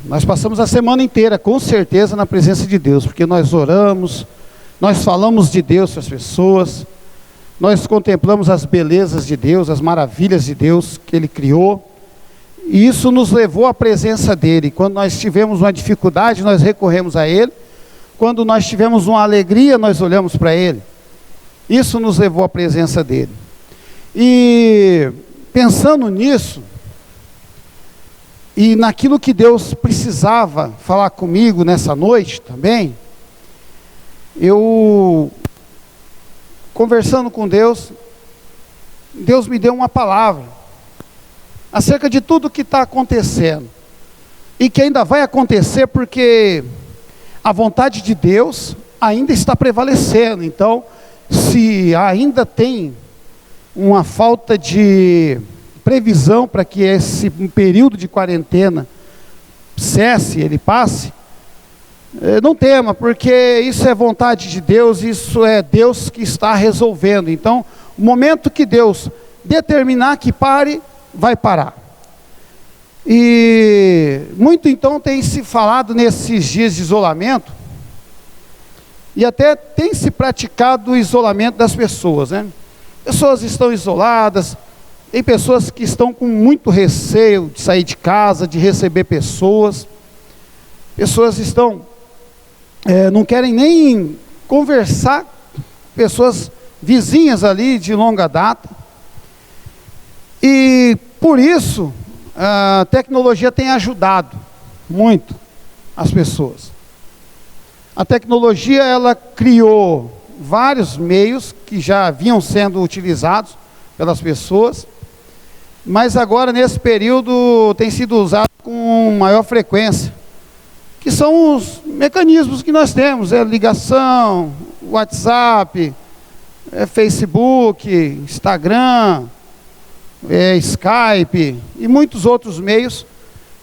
Nós passamos a semana inteira, com certeza, na presença de Deus, porque nós oramos, nós falamos de Deus para as pessoas, nós contemplamos as belezas de Deus, as maravilhas de Deus que Ele criou, e isso nos levou à presença dEle. Quando nós tivemos uma dificuldade, nós recorremos a Ele, quando nós tivemos uma alegria, nós olhamos para Ele. Isso nos levou à presença dEle. E pensando nisso, e naquilo que Deus precisava falar comigo nessa noite também, eu, conversando com Deus, Deus me deu uma palavra, acerca de tudo que está acontecendo, e que ainda vai acontecer, porque a vontade de Deus ainda está prevalecendo. Então, se ainda tem uma falta de previsão para que esse período de quarentena cesse, ele passe, não tema, porque isso é vontade de Deus, isso é Deus que está resolvendo. Então, o momento que Deus determinar que pare, vai parar. E muito então tem se falado nesses dias de isolamento, e até tem se praticado o isolamento das pessoas, né? Pessoas estão isoladas, tem pessoas que estão com muito receio de sair de casa, de receber pessoas. Pessoas estão, não querem nem conversar, pessoas vizinhas ali de longa data. E por isso, a tecnologia tem ajudado muito as pessoas. A tecnologia, ela criou vários meios que já vinham sendo utilizados pelas pessoas, mas agora nesse período tem sido usado com maior frequência, que são os mecanismos que nós temos, ligação, WhatsApp, Facebook, Instagram, Skype e muitos outros meios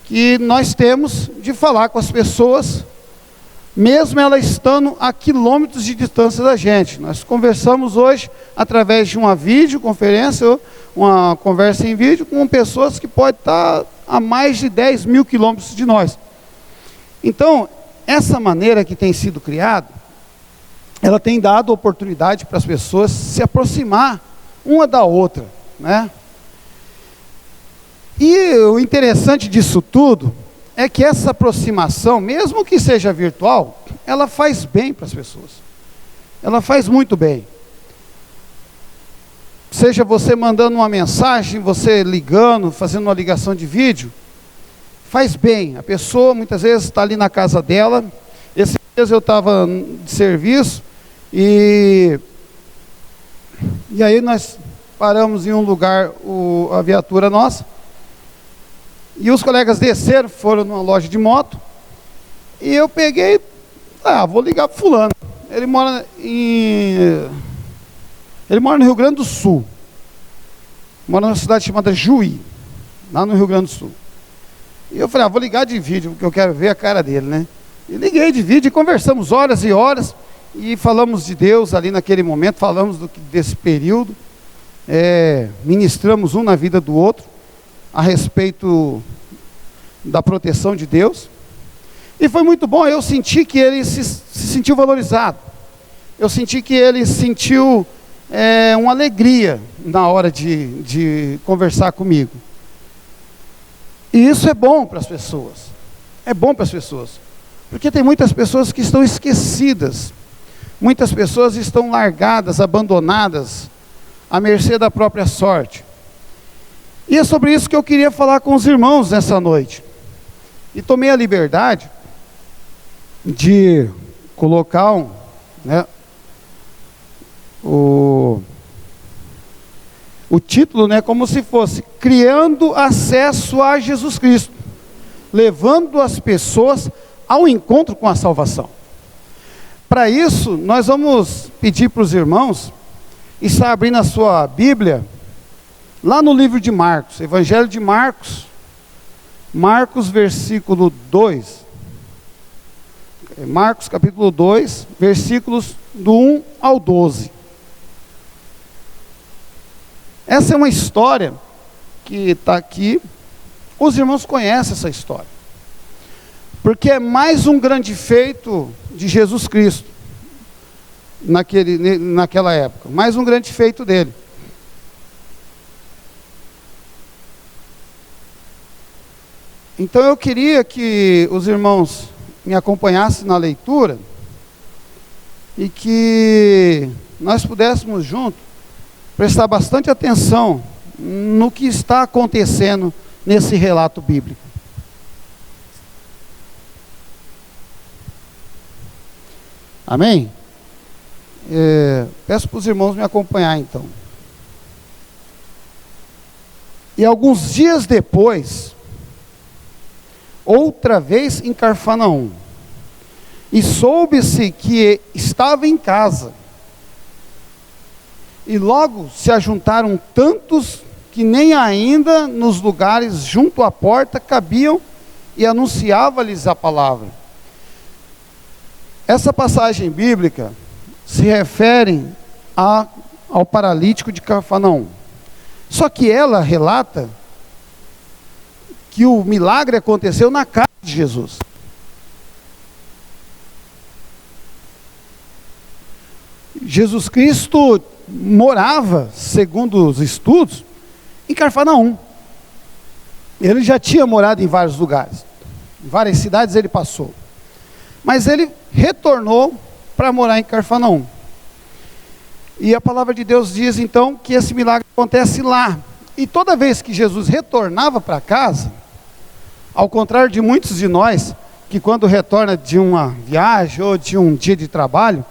que nós temos de falar com as pessoas, mesmo ela estando a quilômetros de distância da gente. Nós conversamos hoje através de uma videoconferência, ou uma conversa em vídeo, com pessoas que podem estar a mais de 10 mil quilômetros de nós. Então, essa maneira que tem sido criada, ela tem dado oportunidade para as pessoas se aproximar uma da outra, né? E o interessante disso tudo é que essa aproximação, mesmo que seja virtual, ela faz bem para as pessoas. Ela faz muito bem. Seja você mandando uma mensagem, você ligando, fazendo uma ligação de vídeo, faz bem. A pessoa muitas vezes está ali na casa dela. Esses dias eu estava de serviço e aí nós paramos em um lugar, a viatura nossa, e os colegas desceram, foram numa loja de moto, e eu peguei, vou ligar para fulano. Ele mora no Rio Grande do Sul, mora numa cidade chamada Juí, lá no Rio Grande do Sul. E eu falei, vou ligar de vídeo, porque eu quero ver a cara dele, né? E liguei de vídeo e conversamos horas e horas, e falamos de Deus ali naquele momento, falamos desse período, ministramos um na vida do outro, a respeito da proteção de Deus, e foi muito bom. Eu senti que ele se sentiu valorizado, eu senti que ele sentiu uma alegria na hora de conversar comigo, e isso é bom para as pessoas, porque tem muitas pessoas que estão esquecidas, muitas pessoas estão largadas, abandonadas, à mercê da própria sorte. E é sobre isso que eu queria falar com os irmãos nessa noite. E tomei a liberdade de colocar o título, como se fosse Criando Acesso a Jesus Cristo, levando as pessoas ao encontro com a salvação. Para isso, nós vamos pedir para os irmãos estar abrindo a sua Bíblia lá no livro de Marcos, Evangelho de Marcos, versículo 2, Marcos capítulo 2, versículos do 1 ao 12. Essa é uma história que está aqui, os irmãos conhecem essa história. Porque é mais um grande feito de Jesus Cristo, naquela época, mais um grande feito dele. Então eu queria que os irmãos me acompanhassem na leitura, e que nós pudéssemos juntos prestar bastante atenção no que está acontecendo nesse relato bíblico. Amém? Peço para os irmãos me acompanhar então. E alguns dias depois, outra vez em Cafarnaum, e soube-se que estava em casa, e logo se ajuntaram tantos que nem ainda nos lugares junto à porta cabiam, e anunciava-lhes a palavra. Essa passagem bíblica se refere ao paralítico de Cafarnaum. Só que ela relata que o milagre aconteceu na casa de Jesus. Jesus Cristo morava, segundo os estudos, em Cafarnaum. Ele já tinha morado em vários lugares, em várias cidades ele passou, mas ele retornou para morar em Cafarnaum. E a palavra de Deus diz então que esse milagre acontece lá. E toda vez que Jesus retornava para casa, ao contrário de muitos de nós, que quando retorna de uma viagem ou de um dia de trabalho,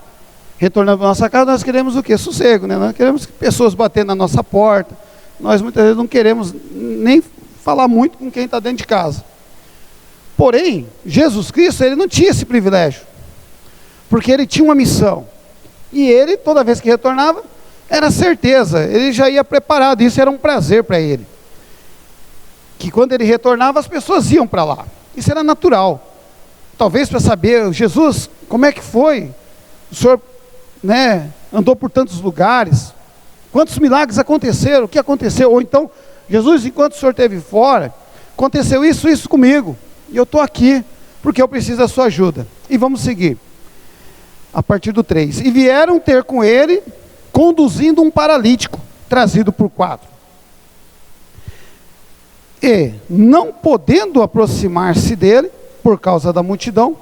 retornando para a nossa casa, nós queremos o quê? Sossego, né? Nós queremos pessoas batendo na nossa porta. Nós muitas vezes não queremos nem falar muito com quem está dentro de casa. Porém, Jesus Cristo, ele não tinha esse privilégio, porque ele tinha uma missão. E ele, toda vez que retornava, era certeza, ele já ia preparado, isso era um prazer para ele. Que quando ele retornava, as pessoas iam para lá. Isso era natural. Talvez para saber, Jesus, como é que foi? O senhor, andou por tantos lugares, quantos milagres aconteceram, o que aconteceu? Ou então, Jesus, enquanto o senhor esteve fora, aconteceu isso comigo, e eu estou aqui, porque eu preciso da sua ajuda. E vamos seguir, a partir do 3. E vieram ter com ele, conduzindo um paralítico, trazido por 4. E, não podendo aproximar-se dele, por causa da multidão,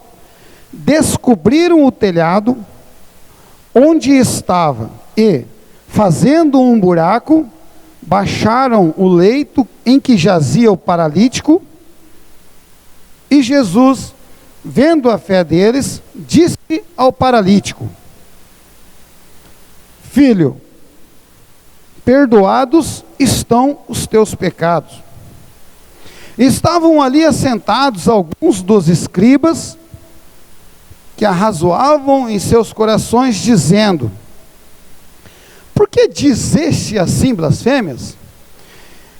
descobriram o telhado, onde estava, e, fazendo um buraco, baixaram o leito em que jazia o paralítico, e Jesus, vendo a fé deles, disse ao paralítico: Filho, perdoados estão os teus pecados. Estavam ali assentados alguns dos escribas, que arrazoavam em seus corações, dizendo: Por que dizeste assim blasfêmias?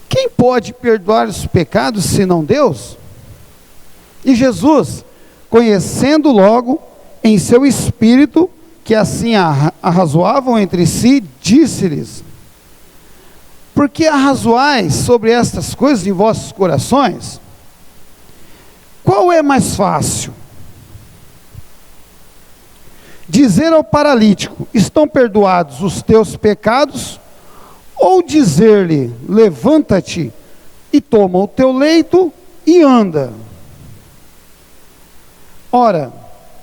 Quem pode perdoar os pecados, senão Deus? E Jesus, conhecendo logo em seu espírito que assim arrazoavam entre si, disse-lhes: Por que arrazoais sobre estas coisas em vossos corações? Qual é mais fácil? Dizer ao paralítico: Estão perdoados os teus pecados? Ou dizer-lhe: Levanta-te e toma o teu leito e anda? Ora,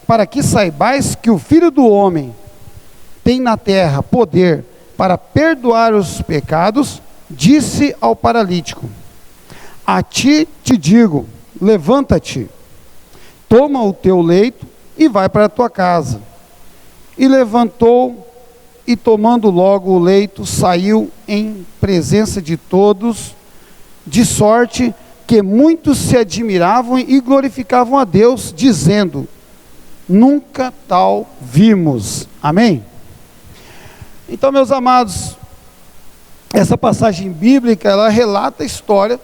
para que saibais que o Filho do Homem tem na terra poder para perdoar os pecados, disse ao paralítico: A ti te digo, levanta-te, toma o teu leito e vai para a tua casa. E levantou, e tomando logo o leito, saiu em presença de todos, de sorte que muitos se admiravam e glorificavam a Deus, dizendo: Nunca tal vimos. Amém? Então, meus amados, essa passagem bíblica, ela relata a história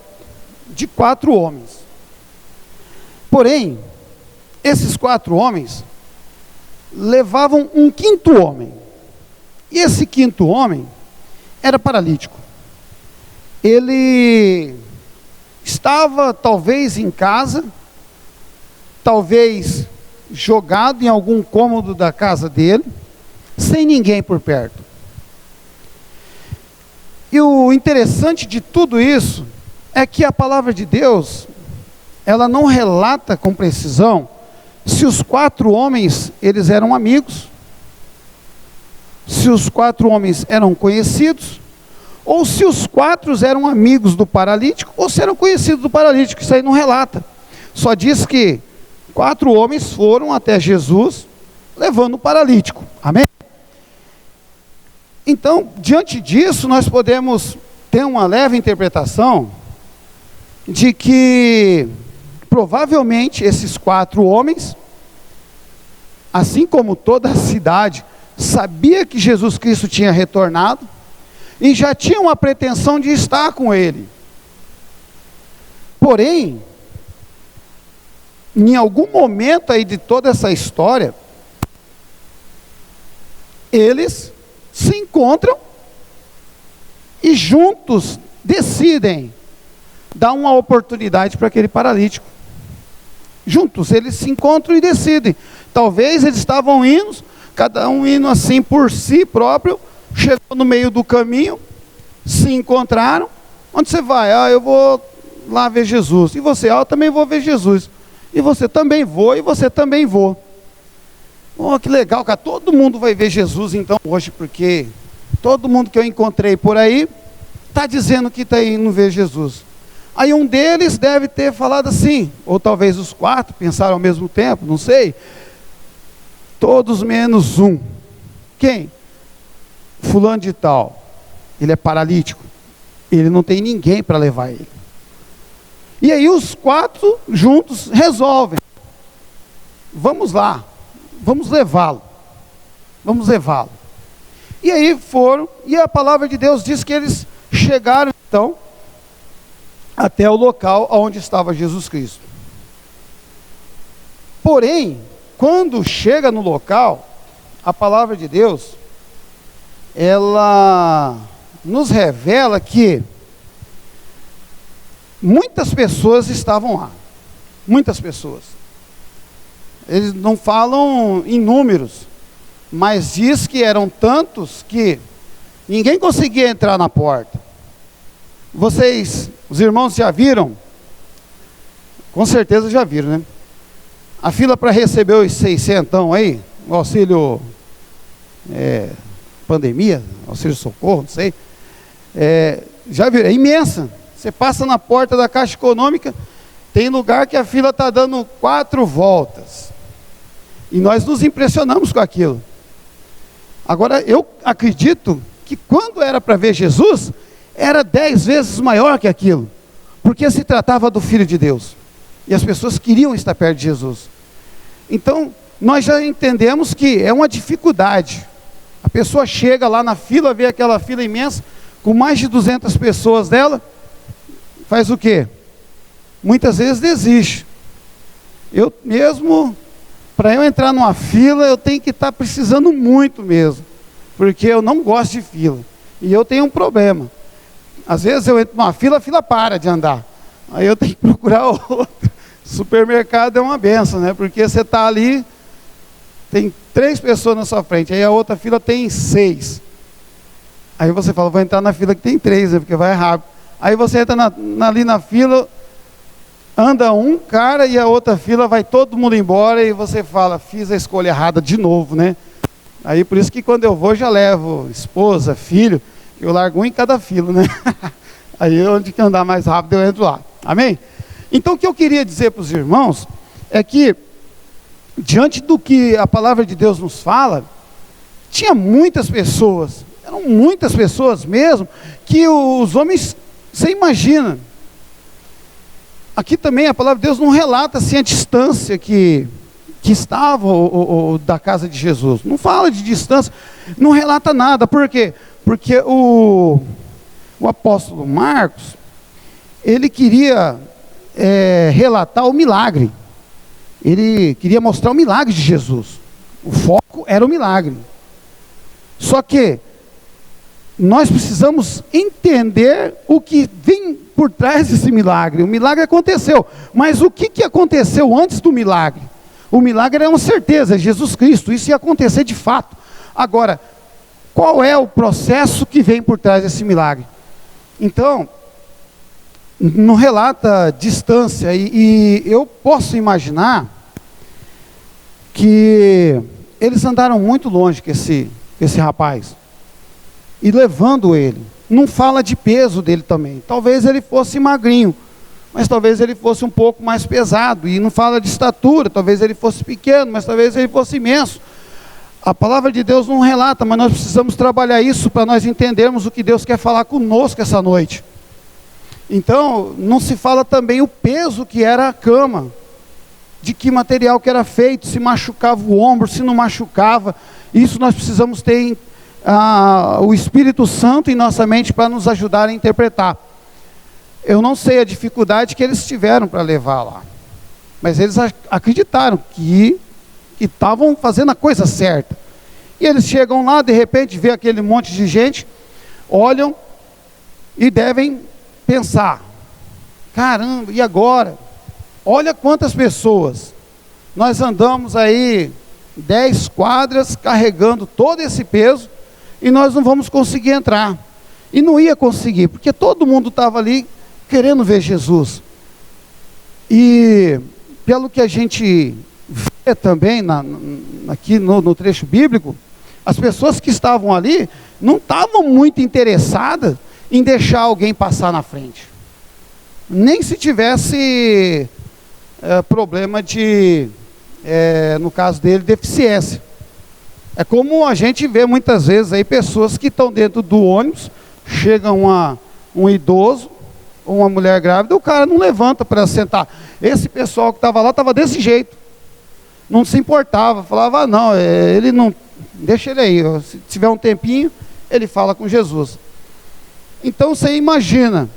de 4 homens. Porém, esses 4 homens levavam um 5º homem. E esse 5º homem era paralítico. Ele estava talvez em casa, talvez jogado em algum cômodo da casa dele, sem ninguém por perto. E o interessante de tudo isso é que a palavra de Deus, ela não relata com precisão se os 4 homens, eles eram amigos, se os 4 homens eram conhecidos, ou se os 4 eram amigos do paralítico, ou se eram conhecidos do paralítico. Isso aí não relata. Só diz que 4 homens foram até Jesus, levando o paralítico. Amém? Então, diante disso, nós podemos ter uma leve interpretação de que, provavelmente, esses 4 homens, assim como toda a cidade, sabia que Jesus Cristo tinha retornado, e já tinha uma pretensão de estar com ele. Porém, em algum momento aí de toda essa história, eles se encontram e juntos decidem dar uma oportunidade para aquele paralítico. Juntos eles se encontram e decidem. Talvez eles estavam indo, cada um indo assim por si próprio, chegou no meio do caminho, se encontraram. Onde você vai? Ah, eu vou lá ver Jesus. E você? Ah, eu também vou ver Jesus. E você também vou, e você também vou. Oh, que legal, cara, todo mundo vai ver Jesus então hoje, porque todo mundo que eu encontrei por aí, está dizendo que está indo ver Jesus. Aí um deles deve ter falado assim, ou talvez os 4 pensaram ao mesmo tempo, não sei. Todos menos um. Quem? Fulano de tal. Ele é paralítico. Ele não tem ninguém para levar ele. E aí os 4 juntos resolvem. Vamos lá. Vamos levá-lo. Vamos levá-lo. E aí foram, e a palavra de Deus diz que eles chegaram então até o local onde estava Jesus Cristo. Porém, quando chega no local, a palavra de Deus, ela nos revela que muitas pessoas estavam lá. Muitas pessoas. Eles não falam em números, mas diz que eram tantos que ninguém conseguia entrar na porta. Vocês, os irmãos já viram? Com certeza já viram, né? A fila para receber os 600 aí, o auxílio pandemia, auxílio socorro, não sei. Já viram? É imensa. Você passa na porta da Caixa Econômica, tem lugar que a fila está dando 4 voltas. E nós nos impressionamos com aquilo. Agora, eu acredito que quando era para ver Jesus, era 10 vezes maior que aquilo. Porque se tratava do Filho de Deus. E as pessoas queriam estar perto de Jesus. Então, nós já entendemos que é uma dificuldade. A pessoa chega lá na fila, vê aquela fila imensa, com mais de 200 pessoas dela, faz o quê? Muitas vezes desiste. Eu mesmo, para eu entrar numa fila, eu tenho que estar precisando muito mesmo, porque eu não gosto de fila, e eu tenho um problema. Às vezes eu entro numa fila, a fila para de andar, aí eu tenho que procurar outro. Supermercado é uma benção, né? Porque você está ali, tem 3 pessoas na sua frente, aí a outra fila tem 6. Aí você fala, vou entrar na fila que tem 3, né? Porque vai rápido. Aí você entra ali na fila, anda um cara e a outra fila vai todo mundo embora, e você fala, fiz a escolha errada de novo, né? Aí por isso que quando eu vou, já levo esposa, filho, eu largo um em cada fila, né? Aí onde que andar mais rápido eu entro lá. Amém? Então o que eu queria dizer para os irmãos é que, diante do que a palavra de Deus nos fala, tinha muitas pessoas, eram muitas pessoas mesmo, que os homens, você imagina, aqui também a palavra de Deus não relata assim a distância que estava da casa de Jesus, não fala de distância, não relata nada. Por quê? Porque o apóstolo Marcos, ele queria relatar o milagre, ele queria mostrar o milagre de Jesus, o foco era o milagre. Só que nós precisamos entender o que vem por trás desse milagre. O milagre aconteceu, mas o que aconteceu antes do milagre? O milagre é uma certeza, é Jesus Cristo, isso ia acontecer de fato. Agora, qual é o processo que vem por trás desse milagre? Então, não relata distância, e eu posso imaginar que eles andaram muito longe com esse rapaz, e levando ele. Não fala de peso dele também. Talvez ele fosse magrinho, mas talvez ele fosse um pouco mais pesado. E não fala de estatura, talvez ele fosse pequeno, mas talvez ele fosse imenso. A palavra de Deus não relata, mas nós precisamos trabalhar isso para nós entendermos o que Deus quer falar conosco essa noite. Então, não se fala também o peso que era a cama, de que material que era feito, se machucava o ombro, se não machucava. Isso nós precisamos ter o Espírito Santo em nossa mente para nos ajudar a interpretar. Eu não sei a dificuldade que eles tiveram para levar lá, mas eles acreditaram que estavam fazendo a coisa certa. E eles chegam lá, de repente vê aquele monte de gente, olham e devem pensar: caramba, e agora? Olha quantas pessoas. Nós andamos aí 10 quadras carregando todo esse peso, e nós não vamos conseguir entrar. E não ia conseguir, porque todo mundo estava ali querendo ver Jesus. E pelo que a gente vê também aqui no trecho bíblico, as pessoas que estavam ali não estavam muito interessadas em deixar alguém passar na frente. Nem se tivesse problema de, no caso dele, deficiência. É como a gente vê muitas vezes aí pessoas que estão dentro do ônibus, chega um idoso ou uma mulher grávida, o cara não levanta para sentar. Esse pessoal que estava lá estava desse jeito, não se importava, falava: não, ele não, deixa ele aí, se tiver um tempinho, ele fala com Jesus. Então você imagina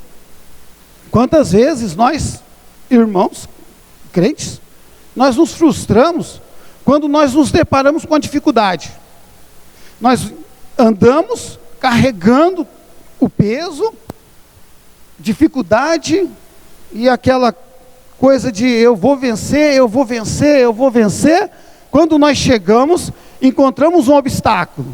quantas vezes nós, irmãos crentes, nós nos frustramos quando nós nos deparamos com a dificuldade. Nós andamos carregando o peso, dificuldade, e aquela coisa de eu vou vencer, eu vou vencer, eu vou vencer. Quando nós chegamos, encontramos um obstáculo.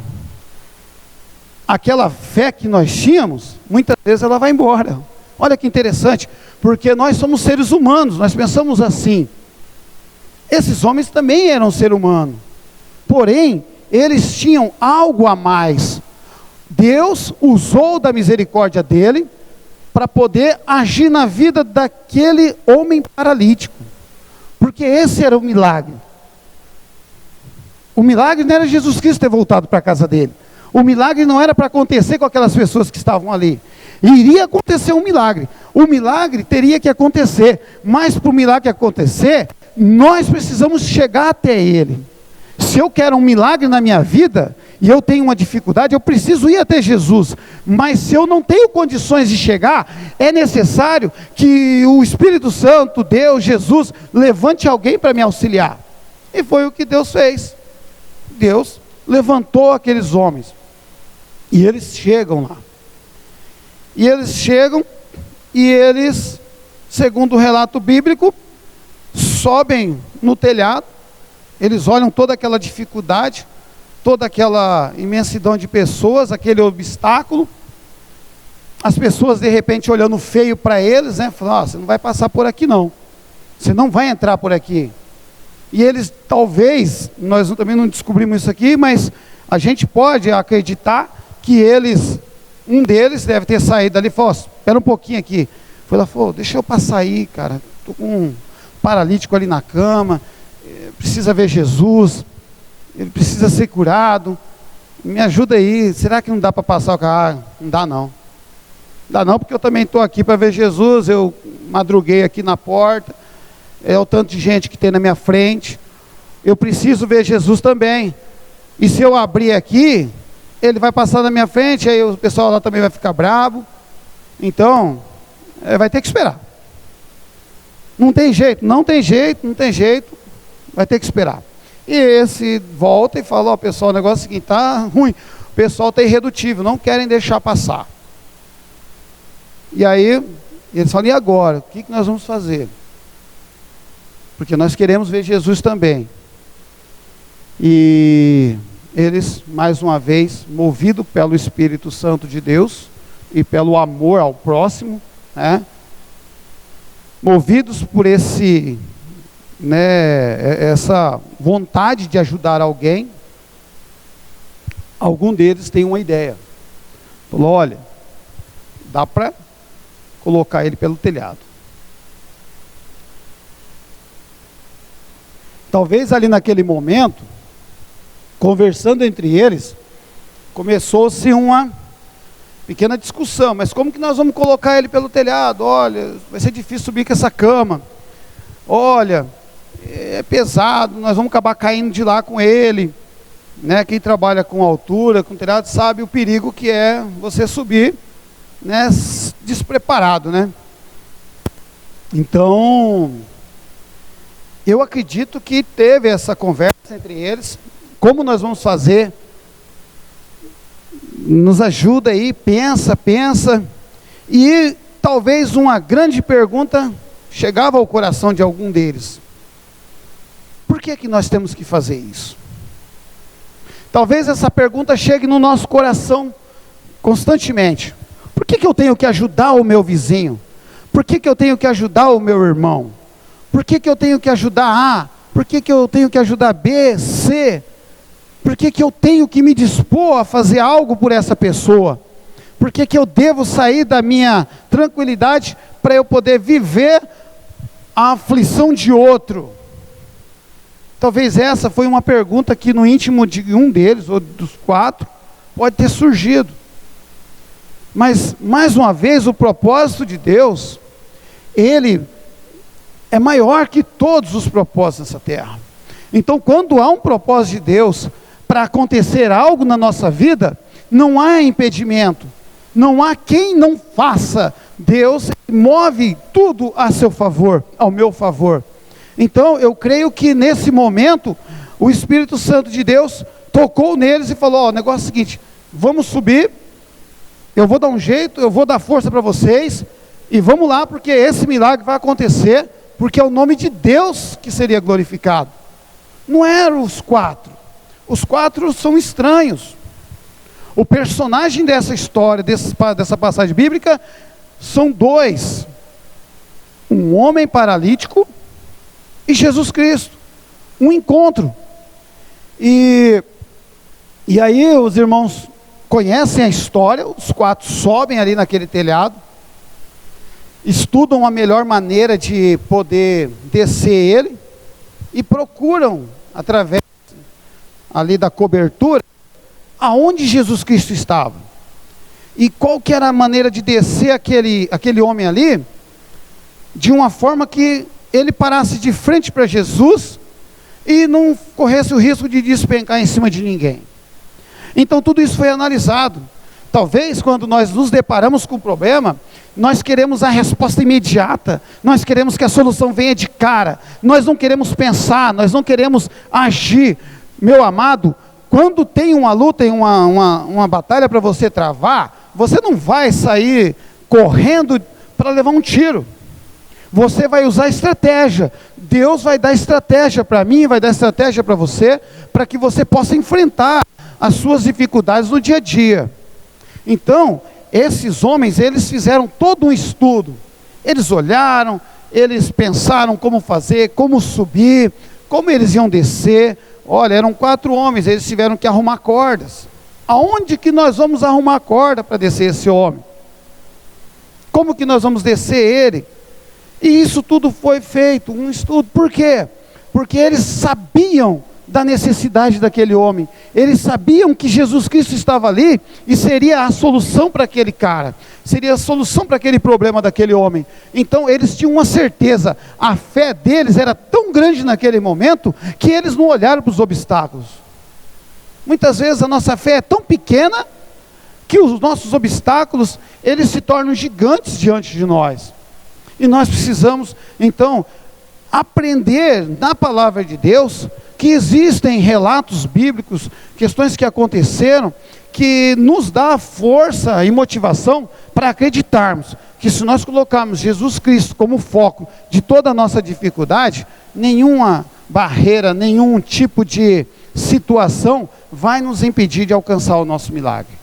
Aquela fé que nós tínhamos, muitas vezes ela vai embora. Olha que interessante, porque nós somos seres humanos, nós pensamos assim. Esses homens também eram ser humano, porém, eles tinham algo a mais. Deus usou da misericórdia dele para poder agir na vida daquele homem paralítico, porque esse era o milagre. O milagre não era Jesus Cristo ter voltado para a casa dele. O milagre não era para acontecer com aquelas pessoas que estavam ali. Iria acontecer um milagre. O milagre teria que acontecer, mas para o milagre acontecer, nós precisamos chegar até ele. Se eu quero um milagre na minha vida, e eu tenho uma dificuldade, eu preciso ir até Jesus. Mas se eu não tenho condições de chegar, é necessário que o Espírito Santo, Deus, Jesus, levante alguém para me auxiliar. E foi o que Deus fez. Deus levantou aqueles homens. E eles chegam lá. E eles chegam, e eles, segundo o relato bíblico, sobem no telhado. Eles olham toda aquela dificuldade, toda aquela imensidão de pessoas, aquele obstáculo. As pessoas de repente olhando feio para eles, né? Falam: você não vai passar por aqui não. Você não vai entrar por aqui. E eles talvez, nós também não descobrimos isso aqui, mas a gente pode acreditar que eles, um deles deve ter saído dali e falou: espera um pouquinho aqui. Foi lá, falou: deixa eu passar aí, cara. Estou com um paralítico ali na cama, precisa ver Jesus, ele precisa ser curado, me ajuda aí, será que não dá para passar o carro? Não dá não. Não dá não, porque eu também estou aqui para ver Jesus, eu madruguei aqui na porta, é o tanto de gente que tem na minha frente, eu preciso ver Jesus também, e se eu abrir aqui, ele vai passar na minha frente, aí o pessoal lá também vai ficar bravo, então, vai ter que esperar. Não tem jeito, não tem jeito, não tem jeito, vai ter que esperar. E esse volta e fala: ó, pessoal, o negócio é o seguinte, tá ruim, o pessoal está irredutível, não querem deixar passar. E aí E eles falam, e agora? O que nós vamos fazer? Porque nós queremos ver Jesus também. E eles, mais uma vez, movidos pelo Espírito Santo de Deus e pelo amor ao próximo, né? Movidos por essa vontade de ajudar alguém, algum deles tem uma ideia. Falou, olha, dá para colocar ele pelo telhado. Talvez ali naquele momento, conversando entre eles, começou-se uma pequena discussão. Mas como que nós vamos colocar ele pelo telhado? Olha, vai ser difícil subir com essa cama. Olha, é pesado, nós vamos acabar caindo de lá com ele. Né? Quem trabalha com altura, com telhado, sabe o perigo que é você subir, né, despreparado, né? Então, eu acredito que teve essa conversa entre eles. Como nós vamos fazer? Nos ajuda aí, pensa. E talvez uma grande pergunta chegava ao coração de algum deles. Por que nós temos que fazer isso? Talvez essa pergunta chegue no nosso coração constantemente. Por que eu tenho que ajudar o meu vizinho? Por que eu tenho que ajudar o meu irmão? Por que eu tenho que ajudar A? Por que eu tenho que ajudar B, C? Por que eu tenho que me dispor a fazer algo por essa pessoa? Por que eu devo sair da minha tranquilidade para eu poder viver a aflição de outro? Talvez essa foi uma pergunta que no íntimo de um deles, ou dos 4, pode ter surgido. Mas, mais uma vez, o propósito de Deus, ele é maior que todos os propósitos dessa terra. Então, quando há um propósito de Deus para acontecer algo na nossa vida, não há impedimento, não há quem não faça. Deus move tudo a seu favor, ao meu favor. Então, eu creio que nesse momento, o Espírito Santo de Deus tocou neles e falou, ó, o negócio é o seguinte, vamos subir, eu vou dar um jeito, eu vou dar força para vocês, e vamos lá, porque esse milagre vai acontecer, porque é o nome de Deus que seria glorificado. Não eram os 4. Os 4 são estranhos. O personagem dessa história, dessa passagem bíblica, são 2. Um homem paralítico e Jesus Cristo. Um encontro. E aí os irmãos conhecem a história, os 4 sobem ali naquele telhado, estudam a melhor maneira de poder descer ele, e procuram, através ali da cobertura, aonde Jesus Cristo estava. E qual que era a maneira de descer aquele homem ali, de uma forma que ele parasse de frente para Jesus, e não corresse o risco de despencar em cima de ninguém. Então tudo isso foi analisado. Talvez quando nós nos deparamos com o problema, nós queremos a resposta imediata, nós queremos que a solução venha de cara, nós não queremos pensar, nós não queremos agir. Meu amado, quando tem uma luta e uma batalha para você travar, você não vai sair correndo para levar um tiro. Você vai usar estratégia. Deus vai dar estratégia para mim, vai dar estratégia para você, para que você possa enfrentar as suas dificuldades no dia a dia. Então, esses homens, eles fizeram todo um estudo. Eles olharam, eles pensaram como fazer, como subir, como eles iam descer. Olha, eram 4 homens, eles tiveram que arrumar cordas. Aonde que nós vamos arrumar corda para descer esse homem? Como que nós vamos descer ele? E isso tudo foi feito, um estudo. Por quê? Porque eles sabiam da necessidade daquele homem. Eles sabiam que Jesus Cristo estava ali e seria a solução para aquele cara, seria a solução para aquele problema daquele homem. Então eles tinham uma certeza, a fé deles era tão grande naquele momento, que eles não olharam para os obstáculos. Muitas vezes a nossa fé é tão pequena, que os nossos obstáculos, eles se tornam gigantes diante de nós. E nós precisamos, então, aprender na palavra de Deus, que existem relatos bíblicos, questões que aconteceram, que nos dá força e motivação para acreditarmos que se nós colocarmos Jesus Cristo como foco de toda a nossa dificuldade, nenhuma barreira, nenhum tipo de situação vai nos impedir de alcançar o nosso milagre.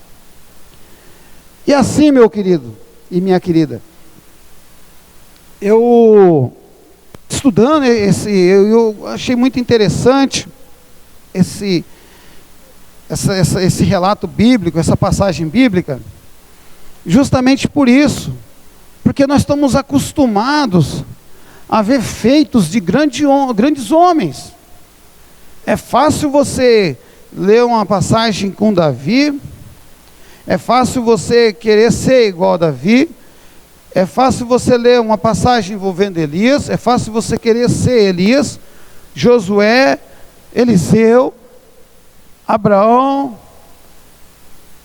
E assim, meu querido e minha querida, eu estudando eu achei muito interessante esse relato bíblico, essa passagem bíblica, justamente por isso, porque nós estamos acostumados a ver feitos de grandes homens. É fácil você ler uma passagem com Davi, é fácil você querer ser igual a Davi, é fácil você ler uma passagem envolvendo Elias, é fácil você querer ser Elias, Josué, Eliseu, Abraão,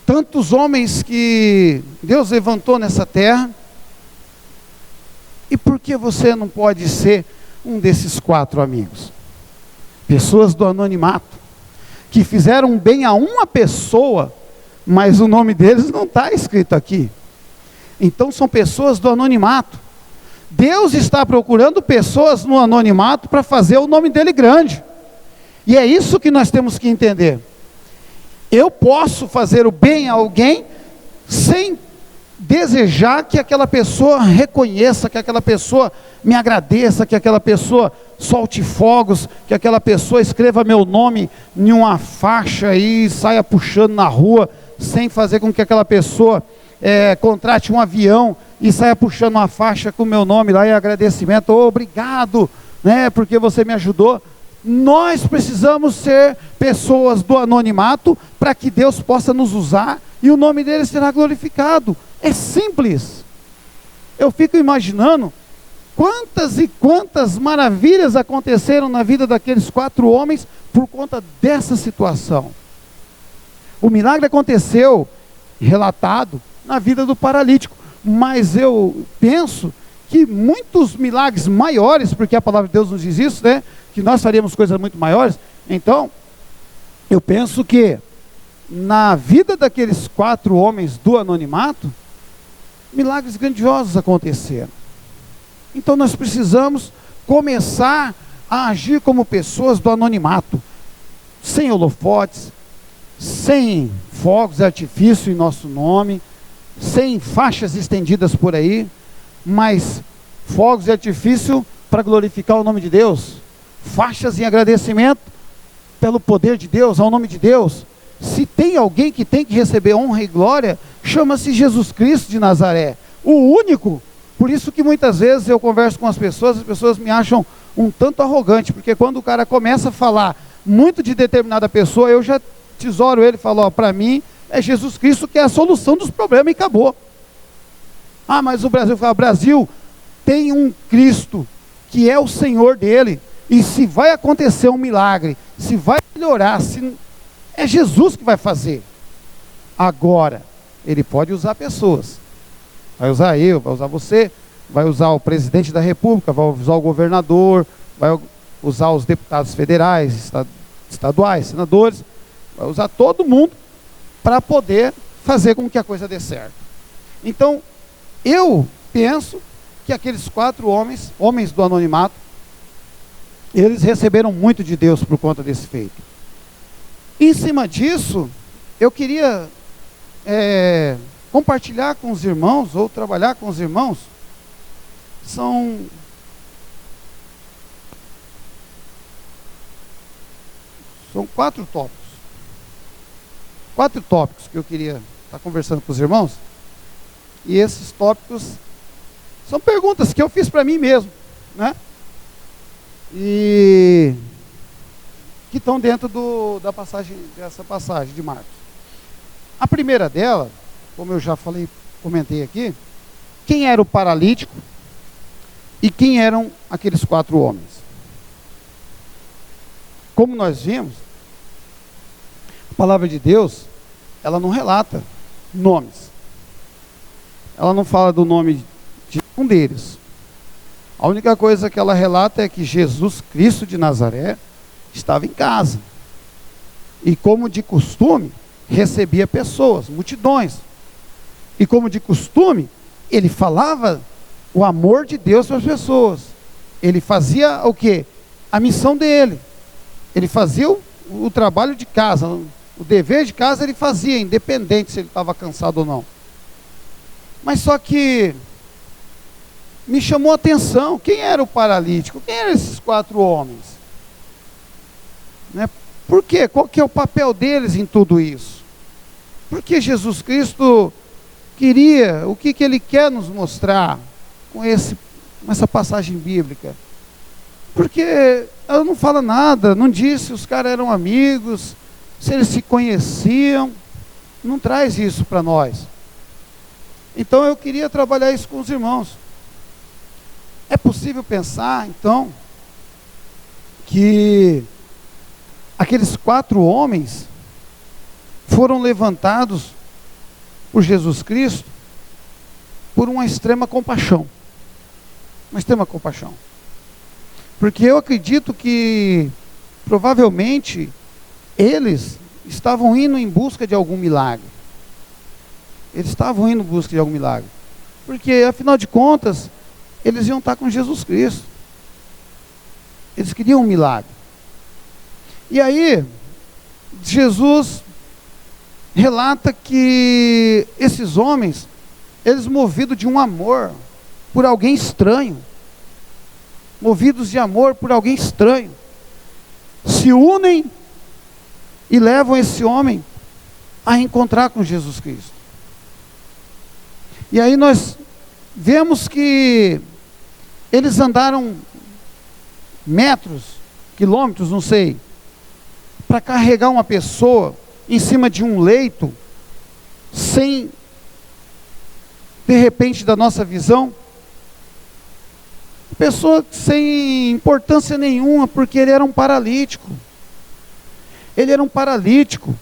tantos homens que Deus levantou nessa terra. E por que você não pode ser um desses 4 amigos? Pessoas do anonimato, que fizeram bem a uma pessoa, mas o nome deles não está escrito aqui. Então são pessoas do anonimato. Deus está procurando pessoas no anonimato para fazer o nome dele grande. E é isso que nós temos que entender. Eu posso fazer o bem a alguém sem desejar que aquela pessoa reconheça, que aquela pessoa me agradeça, que aquela pessoa solte fogos, que aquela pessoa escreva meu nome em uma faixa e saia puxando na rua, sem fazer com que aquela pessoa contrate um avião e saia puxando uma faixa com o meu nome lá em agradecimento, obrigado, né, porque você me ajudou. Nós precisamos ser pessoas do anonimato para que Deus possa nos usar e o nome dele será glorificado. É simples. Eu fico imaginando quantas e quantas maravilhas aconteceram na vida daqueles 4 homens por conta dessa situação. O milagre aconteceu, relatado, na vida do paralítico, mas eu penso que muitos milagres maiores, porque a palavra de Deus nos diz isso, né, que nós faríamos coisas muito maiores. Então, eu penso que na vida daqueles 4 homens do anonimato, milagres grandiosos aconteceram. Então nós precisamos começar a agir como pessoas do anonimato, sem holofotes, sem fogos de artifício em nosso nome, sem faixas estendidas por aí, mas fogos de artifício para glorificar o nome de Deus, faixas em agradecimento pelo poder de Deus, ao nome de Deus. Se tem alguém que tem que receber honra e glória, chama-se Jesus Cristo de Nazaré, o único. Por isso que muitas vezes eu converso com as pessoas me acham um tanto arrogante, porque quando o cara começa a falar muito de determinada pessoa, eu já tesouro ele e falo, para mim é Jesus Cristo que é a solução dos problemas e acabou. Ah, mas o Brasil tem um Cristo que é o Senhor dele, e se vai acontecer um milagre, se vai melhorar, é Jesus que vai fazer. Agora, ele pode usar pessoas, vai usar eu, vai usar você, vai usar o presidente da república, vai usar o governador, vai usar os deputados federais, estaduais, senadores, vai usar todo mundo para poder fazer com que a coisa dê certo. Então, eu penso que aqueles 4 homens do anonimato, eles receberam muito de Deus por conta desse feito. Em cima disso, eu queria compartilhar com os irmãos, ou trabalhar com os irmãos, são 4 tópicos. 4 tópicos que eu queria estar conversando com os irmãos. E esses tópicos são perguntas que eu fiz para mim mesmo, né? E que estão dentro dessa passagem de Marcos. A primeira dela, como eu já comentei aqui, quem era o paralítico e quem eram aqueles 4 homens? Como nós vimos, a palavra de Deus, ela não relata nomes. Ela não fala do nome de um deles. A única coisa que ela relata é que Jesus Cristo de Nazaré estava em casa. E como de costume, recebia pessoas, multidões. E como de costume, ele falava o amor de Deus para as pessoas. Ele fazia o quê? A missão dele. Ele fazia o trabalho de casa, o dever de casa ele fazia, independente se ele estava cansado ou não. Mas só que me chamou a atenção, quem era o paralítico? Quem eram esses 4 homens? Né? Por quê? Qual que é o papel deles em tudo isso? Porque Jesus Cristo queria, o que ele quer nos mostrar com essa passagem bíblica? Porque ela não fala nada, não diz se os caras eram amigos, se eles se conheciam, não traz isso para nós. Então eu queria trabalhar isso com os irmãos. É possível pensar, então, que aqueles 4 homens foram levantados por Jesus Cristo por uma extrema compaixão. Uma extrema compaixão. Porque eu acredito que, provavelmente, eles estavam indo em busca de algum milagre. Eles estavam indo em busca de algum milagre. Porque, afinal de contas, eles iam estar com Jesus Cristo. Eles queriam um milagre. E aí, Jesus relata que esses homens, eles movidos de um amor por alguém estranho, movidos de amor por alguém estranho, se unem e levam esse homem a encontrar com Jesus Cristo. E aí nós vemos que eles andaram metros, quilômetros, não sei, para carregar uma pessoa em cima de um leito, sem, de repente, da nossa visão, pessoa sem importância nenhuma, porque ele era um paralítico. Ele era um paralítico.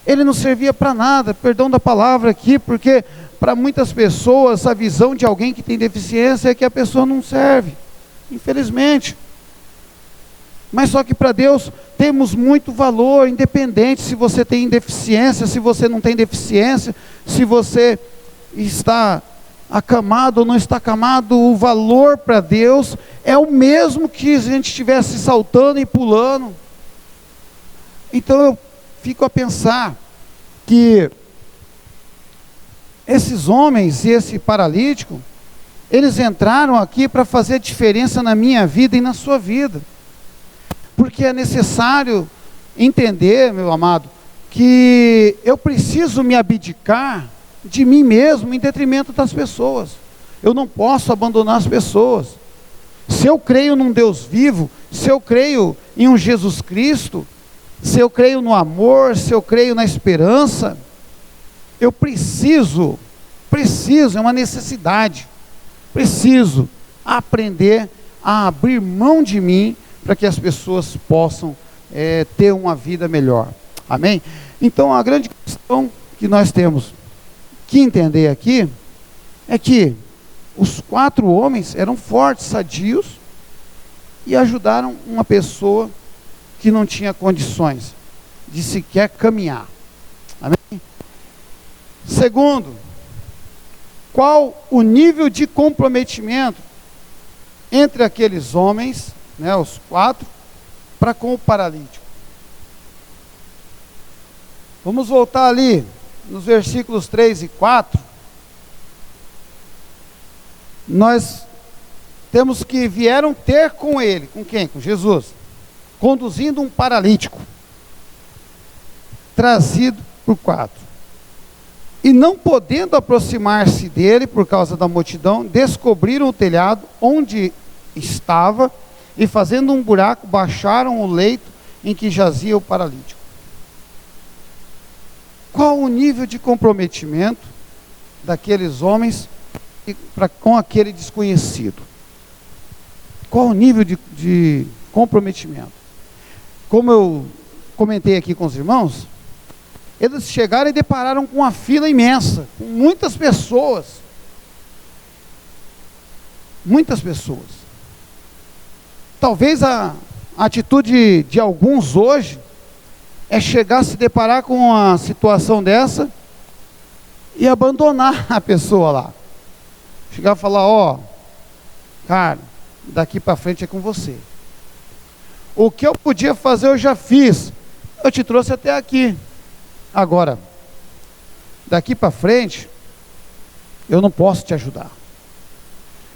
Ele não servia para nada, perdão da palavra aqui, porque para muitas pessoas a visão de alguém que tem deficiência é que a pessoa não serve, infelizmente. Mas só que para Deus temos muito valor, independente se você tem deficiência, se você não tem deficiência, se você está acamado ou não está acamado, o valor para Deus é o mesmo que se a gente estivesse saltando e pulando. Então eu fico a pensar que esses homens e esse paralítico, eles entraram aqui para fazer diferença na minha vida e na sua vida. Porque é necessário entender, meu amado, que eu preciso me abdicar de mim mesmo em detrimento das pessoas. Eu não posso abandonar as pessoas. Se eu creio num Deus vivo, se eu creio em um Jesus Cristo, se eu creio no amor, se eu creio na esperança, eu preciso, é uma necessidade, preciso aprender a abrir mão de mim para que as pessoas possam ter uma vida melhor. Amém? Então a grande questão que nós temos que entender aqui é que os 4 homens eram fortes, sadios e ajudaram uma pessoa que não tinha condições de sequer caminhar. Amém? Segundo, qual o nível de comprometimento entre aqueles homens, né, os 4, para com o paralítico? Vamos voltar ali nos versículos 3 e 4, nós temos que vieram ter com ele, com quem? Com Jesus, conduzindo um paralítico, trazido por 4, e não podendo aproximar-se dele por causa da multidão, descobriram o telhado onde estava, e fazendo um buraco, baixaram o leito em que jazia o paralítico. Qual o nível de comprometimento daqueles homens com aquele desconhecido? Qual o nível de comprometimento? Como eu comentei aqui com os irmãos, eles chegaram e depararam com uma fila imensa, com muitas pessoas. Muitas pessoas. Talvez A atitude de alguns hoje é chegar a se deparar com uma situação dessa e abandonar a pessoa lá. Chegar a falar, ó, cara, daqui para frente é com você. O que eu podia fazer eu já fiz. Eu te trouxe até aqui. Agora, daqui para frente, eu não posso te ajudar.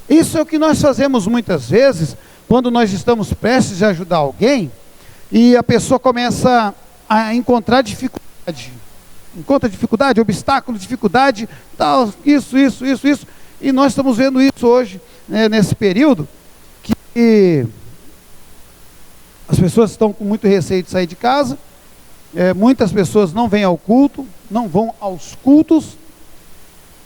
Isso é o que nós fazemos muitas vezes, quando nós estamos prestes a ajudar alguém, e a pessoa começa a encontrar dificuldade. Encontra dificuldade, obstáculo, dificuldade, tal, isso. E nós estamos vendo isso hoje, né, nesse período, que as pessoas estão com muito receio de sair de casa, muitas pessoas não vêm ao culto, não vão aos cultos,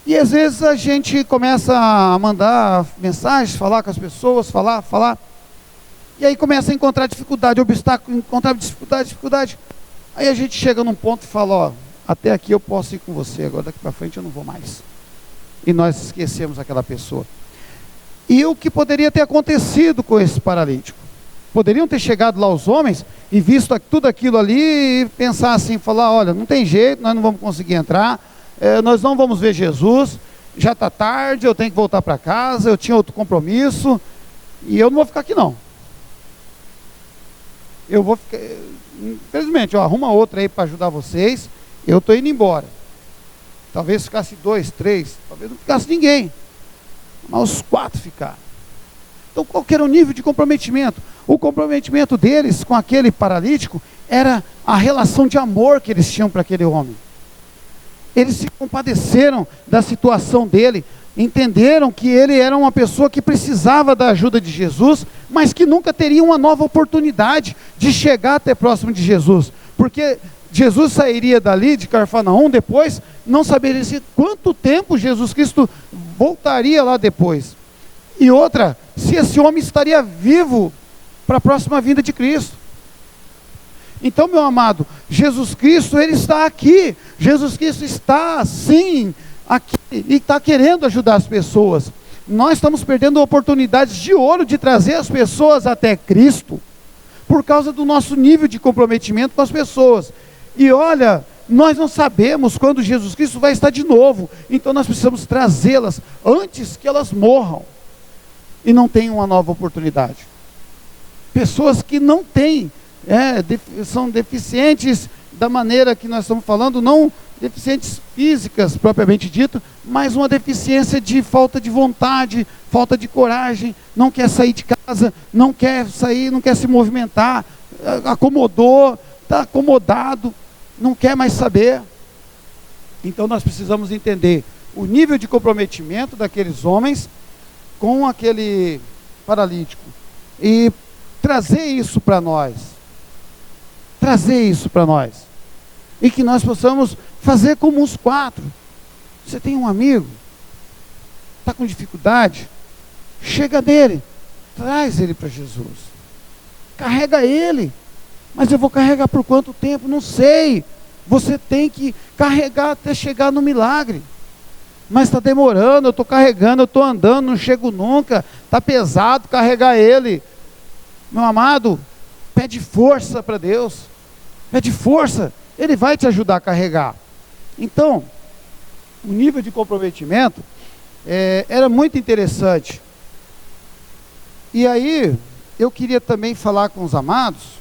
e às vezes a gente começa a mandar mensagens, falar com as pessoas, falar, e aí começa a encontrar dificuldade, obstáculo, encontrar dificuldade. Aí a gente chega num ponto e fala, ó, até aqui eu posso ir com você, agora daqui para frente eu não vou mais. E nós esquecemos aquela pessoa. E o que poderia ter acontecido com esse paralítico? Poderiam ter chegado lá os homens e visto tudo aquilo ali e pensar assim, falar, olha, não tem jeito, nós não vamos conseguir entrar, nós não vamos ver Jesus, já está tarde, eu tenho que voltar para casa, eu tinha outro compromisso, e eu não vou ficar aqui não. Eu vou ficar, infelizmente, arruma outra aí para ajudar vocês, eu estou indo embora. Talvez ficasse 2, 3, talvez não ficasse ninguém, mas os 4 ficaram. Então qual que era o nível de comprometimento? O comprometimento deles com aquele paralítico era a relação de amor que eles tinham para aquele homem. Eles se compadeceram da situação dele, entenderam que ele era uma pessoa que precisava da ajuda de Jesus, mas que nunca teria uma nova oportunidade de chegar até próximo de Jesus, porque Jesus sairia dali de Cafarnaum depois, não saberia quanto tempo Jesus Cristo voltaria lá depois. E outra, se esse homem estaria vivo para a próxima vinda de Cristo. Então, meu amado, Jesus Cristo, Ele está aqui. Jesus Cristo está, sim, aqui e está querendo ajudar as pessoas. Nós estamos perdendo oportunidades de ouro de trazer as pessoas até Cristo, por causa do nosso nível de comprometimento com as pessoas. E olha, nós não sabemos quando Jesus Cristo vai estar de novo, então nós precisamos trazê-las antes que elas morram e não tenham uma nova oportunidade. Pessoas que não têm, são deficientes da maneira que nós estamos falando, não deficientes físicas propriamente dito, mas uma deficiência de falta de vontade, falta de coragem, não quer sair de casa, não quer sair, não quer se movimentar, acomodou, está acomodado, não quer mais saber. Então nós precisamos entender o nível de comprometimento daqueles homens com aquele paralítico e trazer isso para nós, e que nós possamos fazer como os 4. Você tem um amigo, está com dificuldade, chega nele, traz ele para Jesus, carrega ele. Mas eu vou carregar por quanto tempo? Não sei. Você tem que carregar até chegar no milagre. Mas está demorando, eu estou carregando, eu estou andando, não chego nunca, está pesado carregar ele. Meu amado, pede força para Deus, pede força, Ele vai te ajudar a carregar. Então, o nível de comprometimento era muito interessante. E aí, eu queria também falar com os amados,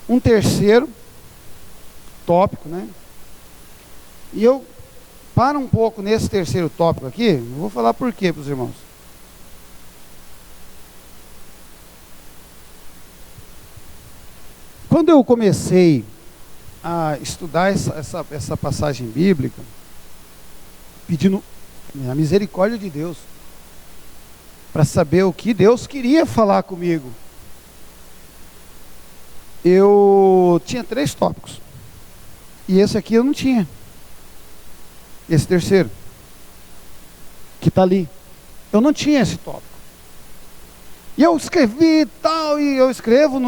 um terceiro tópico, né? E eu paro um pouco nesse terceiro tópico aqui, eu vou falar por quê para os irmãos. Quando eu comecei a estudar essa passagem bíblica, pedindo a misericórdia de Deus, para saber o que Deus queria falar comigo, eu tinha 3 tópicos, e esse aqui eu não tinha, esse terceiro, que está ali, eu não tinha esse tópico, e eu escrevi e tal, e eu escrevo,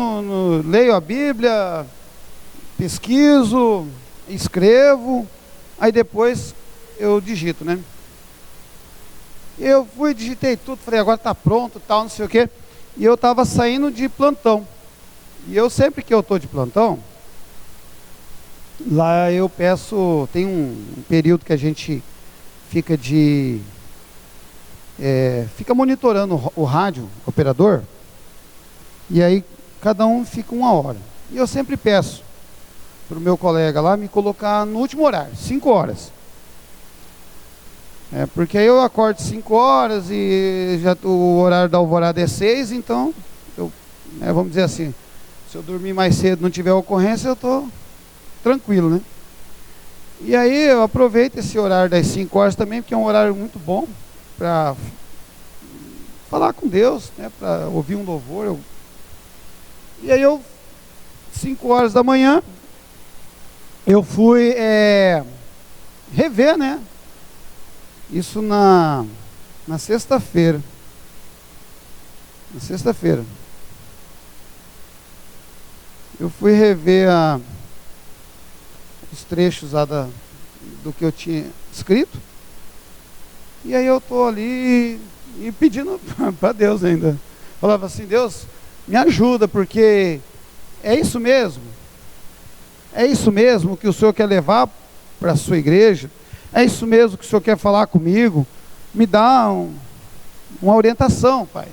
leio a Bíblia, pesquiso, escrevo, aí depois eu digito, né? Eu fui, digitei tudo, falei, agora está pronto, tal, não sei o quê. E eu estava saindo de plantão. E eu sempre que eu estou de plantão, lá eu peço, tem um período que a gente fica fica monitorando o rádio, o operador, e aí cada um fica 1 hora. E eu sempre peço para o meu colega lá me colocar no último horário, 5 horas. Porque aí eu acordo 5 horas e já o horário da alvorada é 6, então, vamos dizer assim, se eu dormir mais cedo e não tiver ocorrência, eu estou tranquilo, né? E aí eu aproveito esse horário das 5 horas também, porque é um horário muito bom para falar com Deus, né? Para ouvir um louvor. E aí 5 horas da manhã, eu fui rever, né? Isso na sexta-feira. Na sexta-feira. Eu fui rever os trechos lá do que eu tinha escrito. E aí eu estou ali e pedindo para Deus ainda. Falava assim, Deus, me ajuda, porque é isso mesmo. É isso mesmo que o Senhor quer levar para a sua igreja. É isso mesmo que o Senhor quer falar comigo. Me dá uma orientação, Pai.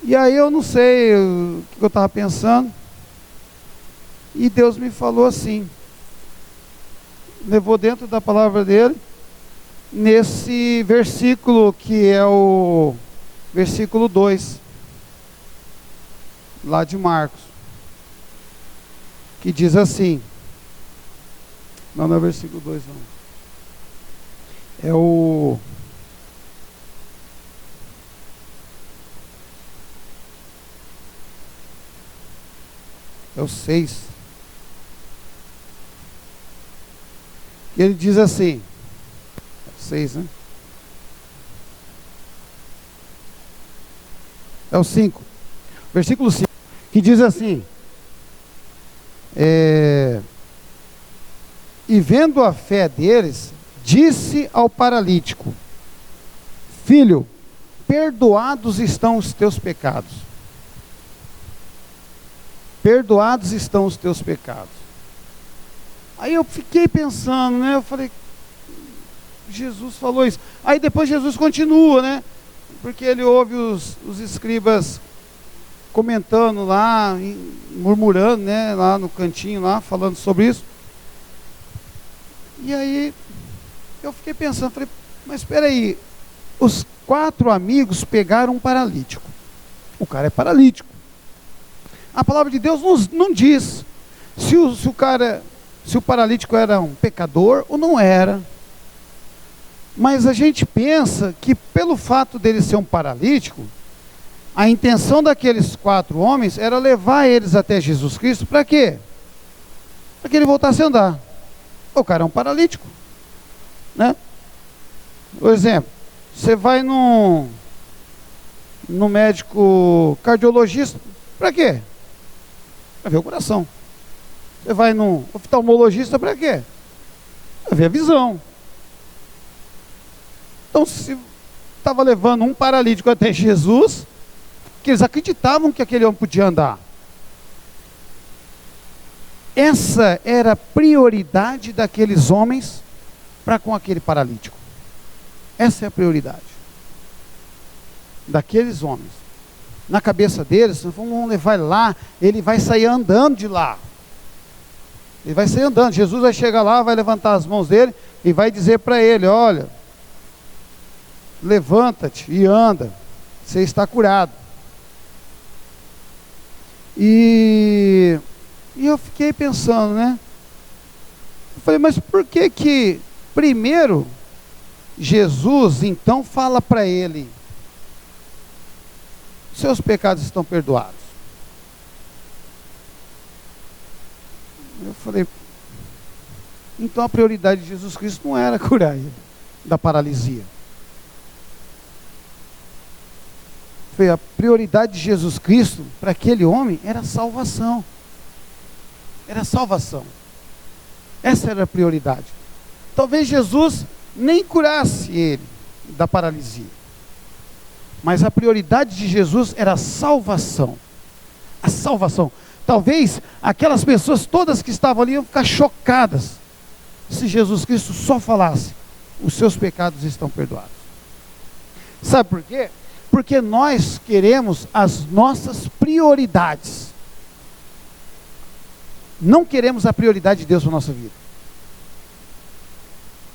E aí eu não sei o que eu estava pensando. E Deus me falou assim. Levou dentro da palavra dele. Nesse versículo que é o versículo 2. Lá de Marcos. Que diz assim. Não é o versículo 2 não. É o... É o 6. Que ele diz assim. É o 6, né? É o 5. Versículo 5. Que diz assim. E vendo a fé deles, disse ao paralítico: Filho, perdoados estão os teus pecados. Perdoados estão os teus pecados. Aí eu fiquei pensando, né? Eu falei, Jesus falou isso. Aí depois Jesus continua, né? Porque ele ouve os escribas comentando lá, murmurando, né? Lá no cantinho, lá, falando sobre isso. E aí eu fiquei pensando, falei, mas espera aí, os 4 amigos pegaram um paralítico. O cara é paralítico. A palavra de Deus não diz se o paralítico era um pecador ou não era. Mas a gente pensa que pelo fato dele ser um paralítico, a intenção daqueles 4 homens era levar eles até Jesus Cristo. Para quê? Para que ele voltasse a andar. O cara é um paralítico, né? Por exemplo, você vai no médico cardiologista, para quê? Para ver o coração. Você vai no oftalmologista, para quê? Para ver a visão. Então, se estava levando um paralítico até Jesus, que eles acreditavam que aquele homem podia andar. Essa era a prioridade daqueles homens para com aquele paralítico. Essa é a prioridade daqueles homens. Na cabeça deles, vamos levar ele lá, ele vai sair andando de lá. Ele vai sair andando. Jesus vai chegar lá, vai levantar as mãos dele e vai dizer para ele: olha, levanta-te e anda, você está curado. E eu fiquei pensando, né? Eu falei, mas por que primeiro Jesus então fala para ele: seus pecados estão perdoados? Eu falei, então a prioridade de Jesus Cristo não era curar ele da paralisia. A prioridade de Jesus Cristo para aquele homem era salvação. Era salvação. Essa era a prioridade. Talvez Jesus nem curasse ele da paralisia. Mas a prioridade de Jesus era a salvação. A salvação. Talvez aquelas pessoas todas que estavam ali iam ficar chocadas se Jesus Cristo só falasse: os seus pecados estão perdoados. Sabe por quê? Porque nós queremos as nossas prioridades. Não queremos a prioridade de Deus para a nossa vida.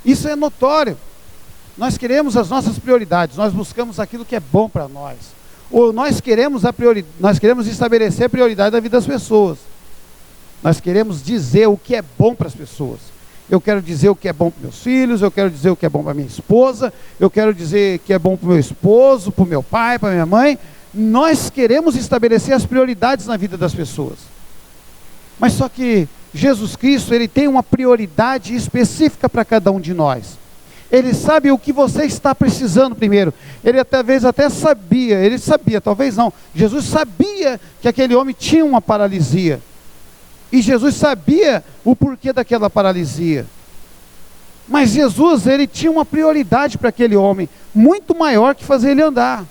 Isso é notório. Nós queremos as nossas prioridades, nós buscamos aquilo que é bom para nós. Ou nós queremos estabelecer a prioridade da vida das pessoas. Nós queremos dizer o que é bom para as pessoas. Eu quero dizer o que é bom para meus filhos, eu quero dizer o que é bom para minha esposa, eu quero dizer o que é bom para o meu esposo, para o meu pai, para a minha mãe. Nós queremos estabelecer as prioridades na vida das pessoas. Mas só que Jesus Cristo, ele tem uma prioridade específica para cada um de nós. Ele sabe o que você está precisando primeiro. Ele talvez até sabia, talvez não. Jesus sabia que aquele homem tinha uma paralisia. E Jesus sabia o porquê daquela paralisia. Mas Jesus, ele tinha uma prioridade para aquele homem, muito maior que fazer ele andar.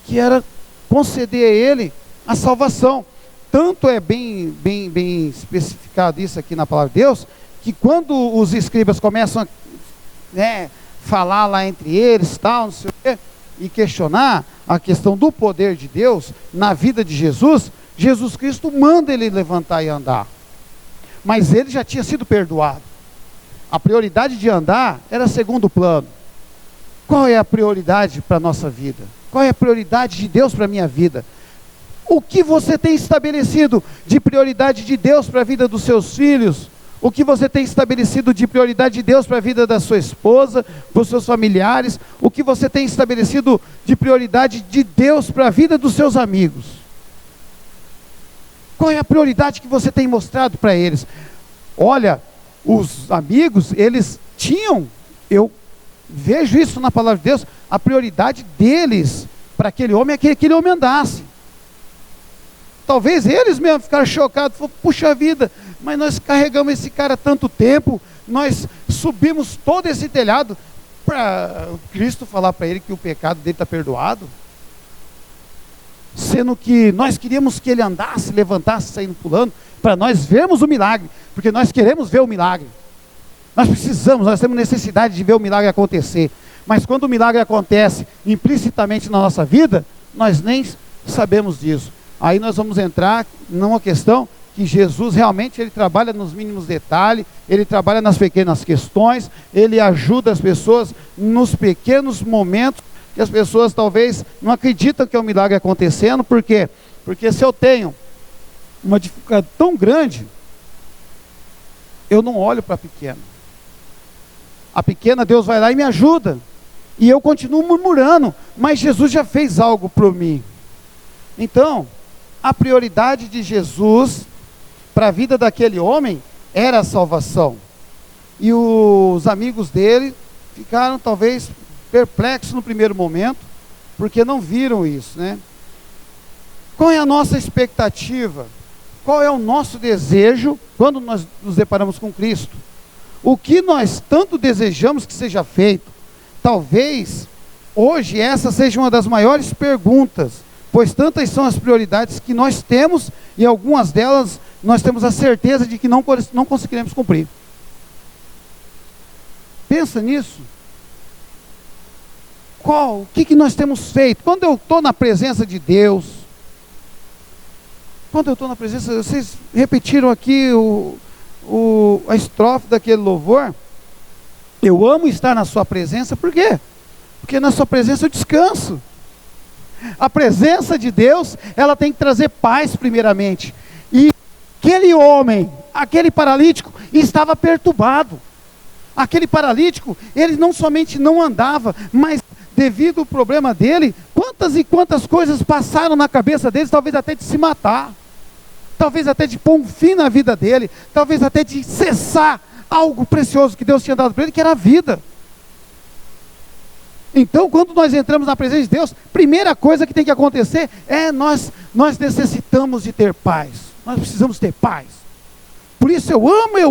Que era conceder a ele a salvação. Tanto é bem especificado isso aqui na palavra de Deus, que quando os escribas começam a falar lá entre eles, tal, não sei o quê, e questionar a questão do poder de Deus na vida de Jesus, Jesus Cristo manda ele levantar e andar. Mas ele já tinha sido perdoado. A prioridade de andar era segundo plano. Qual é a prioridade para a nossa vida? Qual é a prioridade de Deus para a minha vida? O que você tem estabelecido de prioridade de Deus para a vida dos seus filhos? O que você tem estabelecido de prioridade de Deus para a vida da sua esposa, para os seus familiares? O que você tem estabelecido de prioridade de Deus para a vida dos seus amigos? Qual é a prioridade que você tem mostrado para eles? Olha, os amigos, eles tinham, eu vejo isso na palavra de Deus, a prioridade deles para aquele homem é que aquele homem andasse. Talvez eles mesmo ficaram chocados, falaram: puxa vida, mas nós carregamos esse cara tanto tempo, nós subimos todo esse telhado para Cristo falar para ele que o pecado dele está perdoado, sendo que nós queríamos que ele andasse, levantasse, saindo pulando, para nós vermos o milagre, porque nós queremos ver o milagre, nós temos necessidade de ver o milagre acontecer, mas quando o milagre acontece implicitamente na nossa vida, nós nem sabemos disso. Aí nós vamos entrar numa questão que Jesus realmente ele trabalha nos mínimos detalhes, ele trabalha nas pequenas questões, ele ajuda as pessoas nos pequenos momentos que as pessoas talvez não acreditam que é um milagre acontecendo. Por quê? Porque se eu tenho uma dificuldade tão grande, eu não olho para a pequena. A pequena, Deus vai lá e me ajuda, e eu continuo murmurando, mas Jesus já fez algo por mim. Então, a prioridade de Jesus para a vida daquele homem era a salvação. E os amigos dele ficaram talvez perplexos no primeiro momento, porque não viram isso, né? Qual é a nossa expectativa? Qual é o nosso desejo quando nós nos deparamos com Cristo? O que nós tanto desejamos que seja feito? Talvez hoje essa seja uma das maiores perguntas, pois tantas são as prioridades que nós temos, e algumas delas nós temos a certeza de que não conseguiremos cumprir. Pensa nisso. O que nós temos feito? Quando eu estou na presença de Deus, vocês repetiram aqui a estrofe daquele louvor, eu amo estar na sua presença. Por quê? Porque na sua presença eu descanso. A presença de Deus, ela tem que trazer paz primeiramente. E aquele homem, aquele paralítico, estava perturbado. Aquele paralítico, ele não somente não andava, mas devido ao problema dele, quantas e quantas coisas passaram na cabeça dele, talvez até de se matar, talvez até de pôr um fim na vida dele, talvez até de cessar algo precioso que Deus tinha dado para ele, que era a vida. Então, quando nós entramos na presença de Deus, primeira coisa que tem que acontecer é nós necessitamos de ter paz. Nós precisamos ter paz. Por isso eu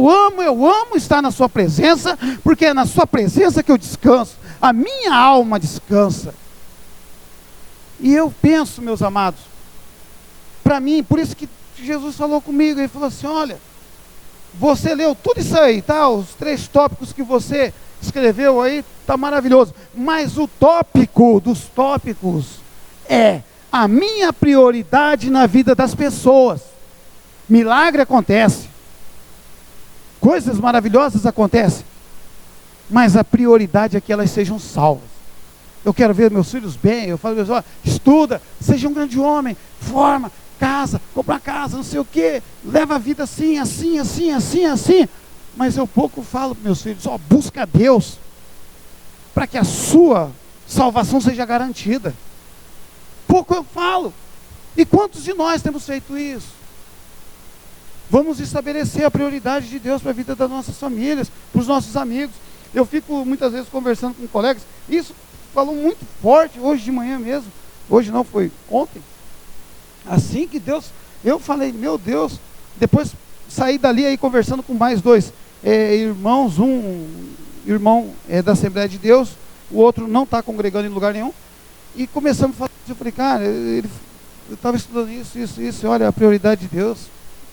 amo estar na sua presença, porque é na sua presença que eu descanso, a minha alma descansa. E eu penso, meus amados, para mim, por isso que Jesus falou comigo, ele falou assim: olha, você leu tudo isso aí, tá? Os 3 tópicos que você escreveu aí, tá maravilhoso, mas o tópico dos tópicos é a minha prioridade na vida das pessoas. Milagre acontece, coisas maravilhosas acontecem, mas a prioridade é que elas sejam salvas. Eu quero ver meus filhos bem, eu falo, ó, estuda, seja um grande homem, forma, casa, compra casa, não sei o que, leva a vida assim, mas eu pouco falo para meus filhos, ó, busca Deus, para que a sua salvação seja garantida. Pouco eu falo. E quantos de nós temos feito isso? Vamos estabelecer a prioridade de Deus para a vida das nossas famílias, para os nossos amigos. Eu fico muitas vezes conversando com colegas, isso falou muito forte hoje de manhã mesmo, hoje não, foi ontem, assim que Deus, eu falei, meu Deus, depois saí dali aí conversando com mais 2 irmãos, um irmão da Assembleia de Deus, o outro não está congregando em lugar nenhum, e começamos a falar, eu falei, cara, eu estava estudando isso, olha, a prioridade de Deus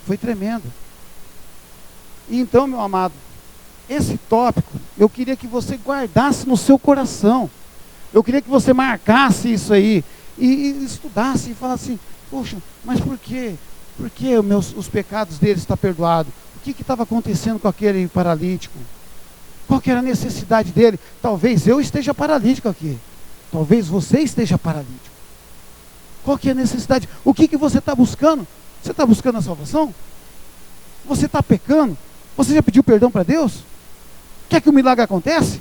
foi tremenda. E então, meu amado, esse tópico, eu queria que você guardasse no seu coração, eu queria que você marcasse isso aí, e estudasse, e falasse assim, poxa, mas por quê? Por que os pecados deles estão perdoados? O que estava acontecendo com aquele paralítico? Qual que era a necessidade dele? Talvez eu esteja paralítico aqui, talvez você esteja paralítico. Qual que é a necessidade? O que você está buscando? Você está buscando a salvação? Você está pecando? Você já pediu perdão para Deus? Quer que o milagre aconteça?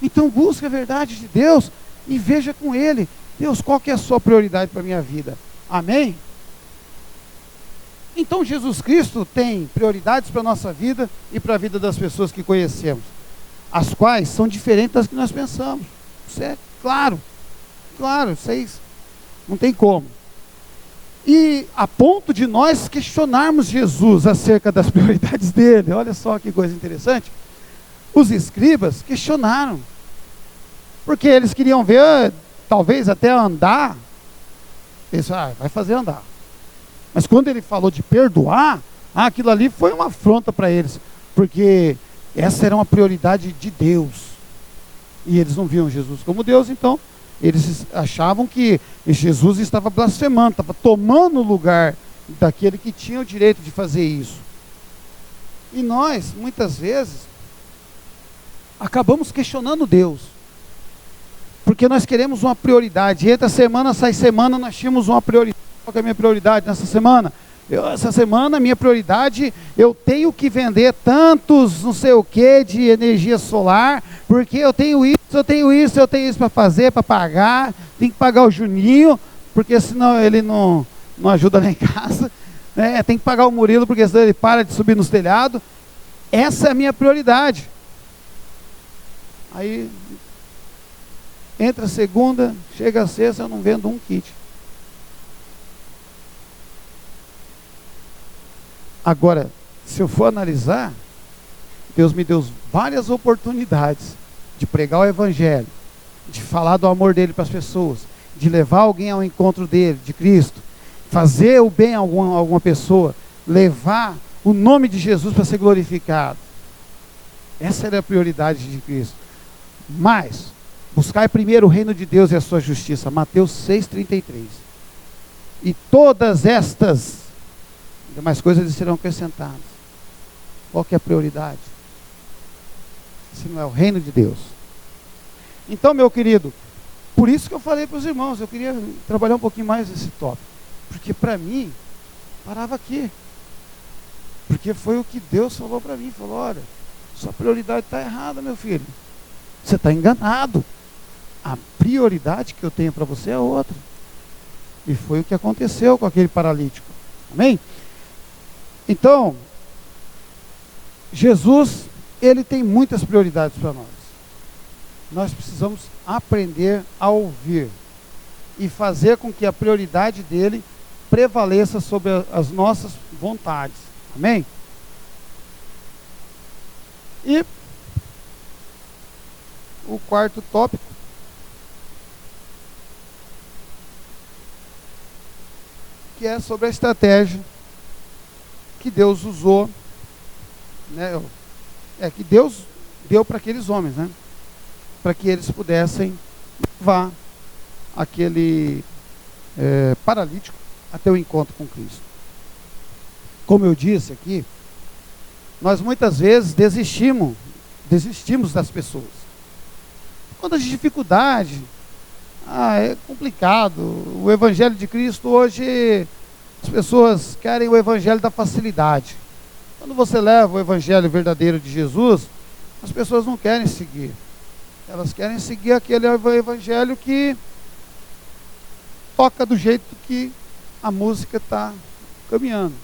Então busque a verdade de Deus e veja com Ele, Deus, qual que é a sua prioridade para a minha vida? Amém? Então Jesus Cristo tem prioridades para a nossa vida e para a vida das pessoas que conhecemos, as quais são diferentes das que nós pensamos. Isso é claro, isso aí não tem como. E a ponto de nós questionarmos Jesus acerca das prioridades dele, olha só que coisa interessante. Os escribas questionaram, porque eles queriam ver, talvez até andar, eles vai fazer andar. Mas quando ele falou de perdoar, aquilo ali foi uma afronta para eles, porque essa era uma prioridade de Deus, e eles não viam Jesus como Deus, então eles achavam que Jesus estava blasfemando, estava tomando o lugar daquele que tinha o direito de fazer isso. E nós, muitas vezes, acabamos questionando Deus, porque nós queremos uma prioridade. Entra semana, sai semana, nós tínhamos uma prioridade. Qual que é a minha prioridade nessa semana? Essa semana, minha prioridade, eu tenho que vender tantos não sei o que de energia solar, porque eu tenho isso para fazer, para pagar, tem que pagar o Juninho, porque senão ele não ajuda lá em casa, né? Tem que pagar o Murilo, porque senão ele para de subir nos telhados. Essa é a minha prioridade. Aí entra a segunda, chega a sexta, eu não vendo um kit. Agora, se eu for analisar, Deus me deu várias oportunidades de pregar o Evangelho, de falar do amor dele para as pessoas, de levar alguém ao encontro dele, de Cristo, fazer o bem a alguma pessoa, levar o nome de Jesus para ser glorificado. Essa era a prioridade de Cristo. Mas, buscai primeiro o reino de Deus e a sua justiça, Mateus 6,33. E todas estas demais coisas lhes serão acrescentadas. Qual que é a prioridade? Se não é o reino de Deus. Então, meu querido, por isso que eu falei para os irmãos, eu queria trabalhar um pouquinho mais esse tópico, porque para mim, parava aqui, porque foi o que Deus falou para mim, falou, olha, sua prioridade está errada, meu filho, você está enganado, a prioridade que eu tenho para você é outra. E foi o que aconteceu com aquele paralítico. Amém? Então, Jesus, ele tem muitas prioridades para nós. Nós precisamos aprender a ouvir e fazer com que a prioridade dele prevaleça sobre as nossas vontades. Amém? E o quarto tópico que é sobre a estratégia que Deus usou, né? Que Deus deu para aqueles homens, né? Para que eles pudessem levar aquele paralítico até o encontro com Cristo. Como eu disse aqui, nós muitas vezes desistimos das pessoas. Quando a dificuldade, é complicado. O Evangelho de Cristo hoje, as pessoas querem o Evangelho da facilidade. Quando você leva o Evangelho verdadeiro de Jesus, as pessoas não querem seguir. Elas querem seguir aquele Evangelho que toca do jeito que a música está caminhando.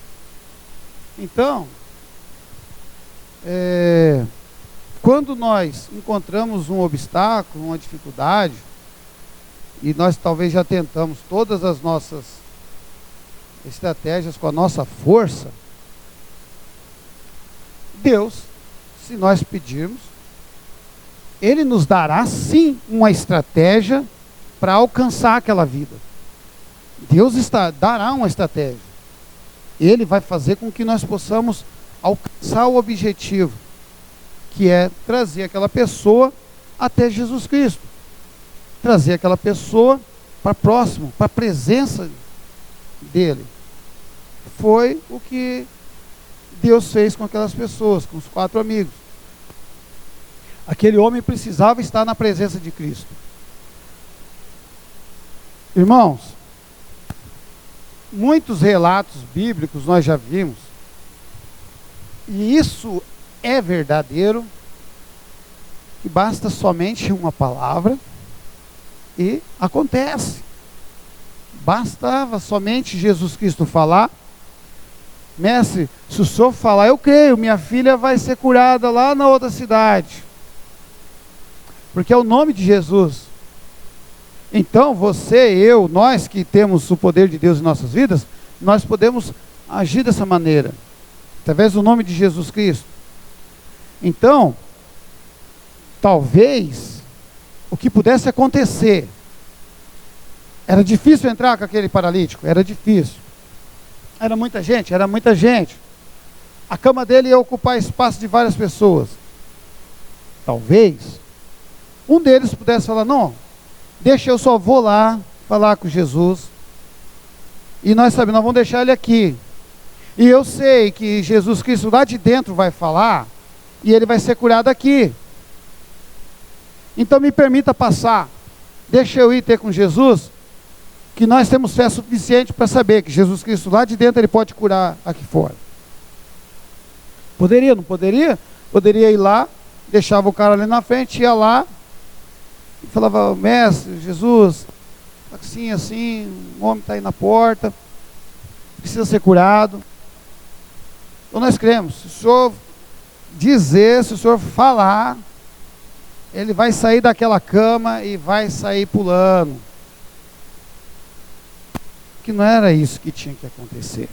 Então, quando nós encontramos um obstáculo, uma dificuldade, e nós talvez já tentamos todas as nossas estratégias com a nossa força, Deus, se nós pedirmos, Ele nos dará sim uma estratégia para alcançar aquela vida. Deus dará uma estratégia. Ele vai fazer com que nós possamos alcançar o objetivo, que é trazer aquela pessoa até Jesus Cristo. Trazer aquela pessoa para próximo, para a presença dele. Foi o que Deus fez com aquelas pessoas, com os 4 amigos. Aquele homem precisava estar na presença de Cristo. Irmãos, muitos relatos bíblicos nós já vimos, e isso é verdadeiro, que basta somente uma palavra e acontece. Bastava somente Jesus Cristo falar: mestre, se o senhor falar, eu creio, minha filha vai ser curada lá na outra cidade, porque é o nome de Jesus. Então você, eu, nós que temos o poder de Deus em nossas vidas, nós podemos agir dessa maneira, através do nome de Jesus Cristo. Então, talvez o que pudesse acontecer, era difícil entrar com aquele paralítico, era difícil. Era muita gente, A cama dele ia ocupar espaço de várias pessoas. Talvez um deles pudesse falar: não, deixa, eu só vou lá falar com Jesus, e nós sabemos, nós vamos deixar ele aqui, e eu sei que Jesus Cristo lá de dentro vai falar, e ele vai ser curado aqui, então me permita passar, deixa eu ir ter com Jesus, que nós temos fé suficiente para saber que Jesus Cristo lá de dentro, ele pode curar aqui fora. Poderia, não poderia? Poderia ir lá, deixava o cara ali na frente, ia lá, e falava: mestre, Jesus, assim, assim, o homem está aí na porta, precisa ser curado. Então nós cremos, se o senhor dizer, se o senhor falar, ele vai sair daquela cama e vai sair pulando. Que não era isso que tinha que acontecer.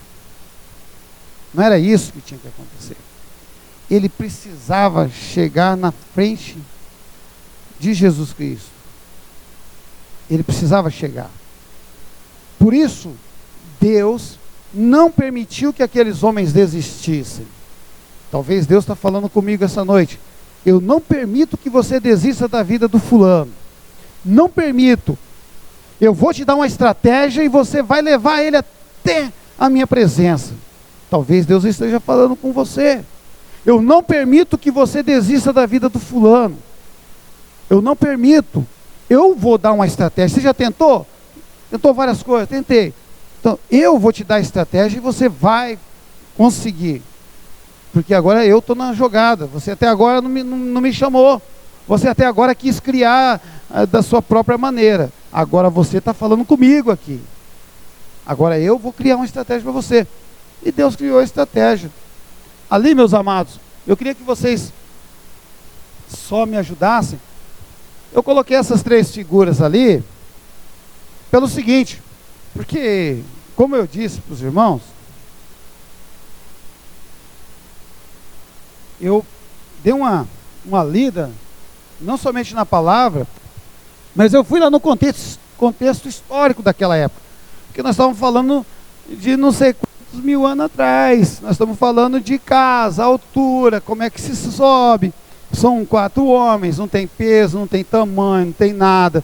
Não era isso que tinha que acontecer. Ele precisava chegar na frente de Jesus Cristo. Ele precisava chegar. Por isso, Deus não permitiu que aqueles homens desistissem. Talvez Deus está falando comigo essa noite: eu não permito que você desista da vida do fulano. Não permito. Eu vou te dar uma estratégia e você vai levar ele até a minha presença. Talvez Deus esteja falando com você. Eu não permito que você desista da vida do fulano. Eu não permito. Eu vou dar uma estratégia. Você já tentou? Tentou várias coisas? Tentei. Então, eu vou te dar a estratégia e você vai conseguir. Porque agora eu estou na jogada. Você até agora não me chamou. Você até agora quis criar da sua própria maneira. Agora você está falando comigo aqui. Agora eu vou criar uma estratégia para você. E Deus criou a estratégia. Ali, meus amados, eu queria que vocês só me ajudassem. Eu coloquei essas 3 figuras ali pelo seguinte, porque, como eu disse para os irmãos, eu dei uma lida, não somente na palavra, mas eu fui lá no contexto histórico daquela época. Porque nós estávamos falando de não sei quantos mil anos atrás. Nós estamos falando de casa, altura, como é que se sobe. São 4 homens, não tem peso, não tem tamanho, não tem nada.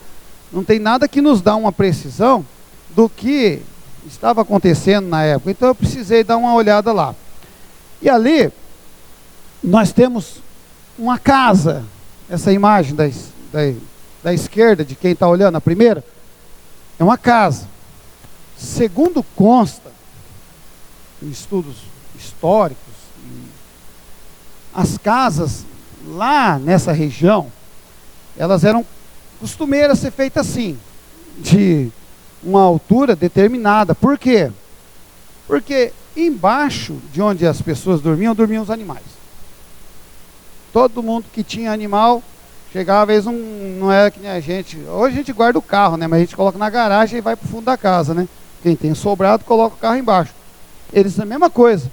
Não tem nada que nos dá uma precisão do que estava acontecendo na época. Então eu precisei dar uma olhada lá. E ali, nós temos uma casa. Essa imagem da esquerda, de quem está olhando, a primeira, é uma casa. Segundo consta, em estudos históricos, as casas lá nessa região, elas eram costumeiras ser feitas assim, de uma altura determinada. Por quê? Porque embaixo de onde as pessoas dormiam os animais. Todo mundo que tinha animal, chegava, às vezes não era que nem a gente. Hoje a gente guarda o carro, né? Mas a gente coloca na garagem e vai para o fundo da casa, né? Quem tem sobrado, coloca o carro embaixo. Eles a mesma coisa,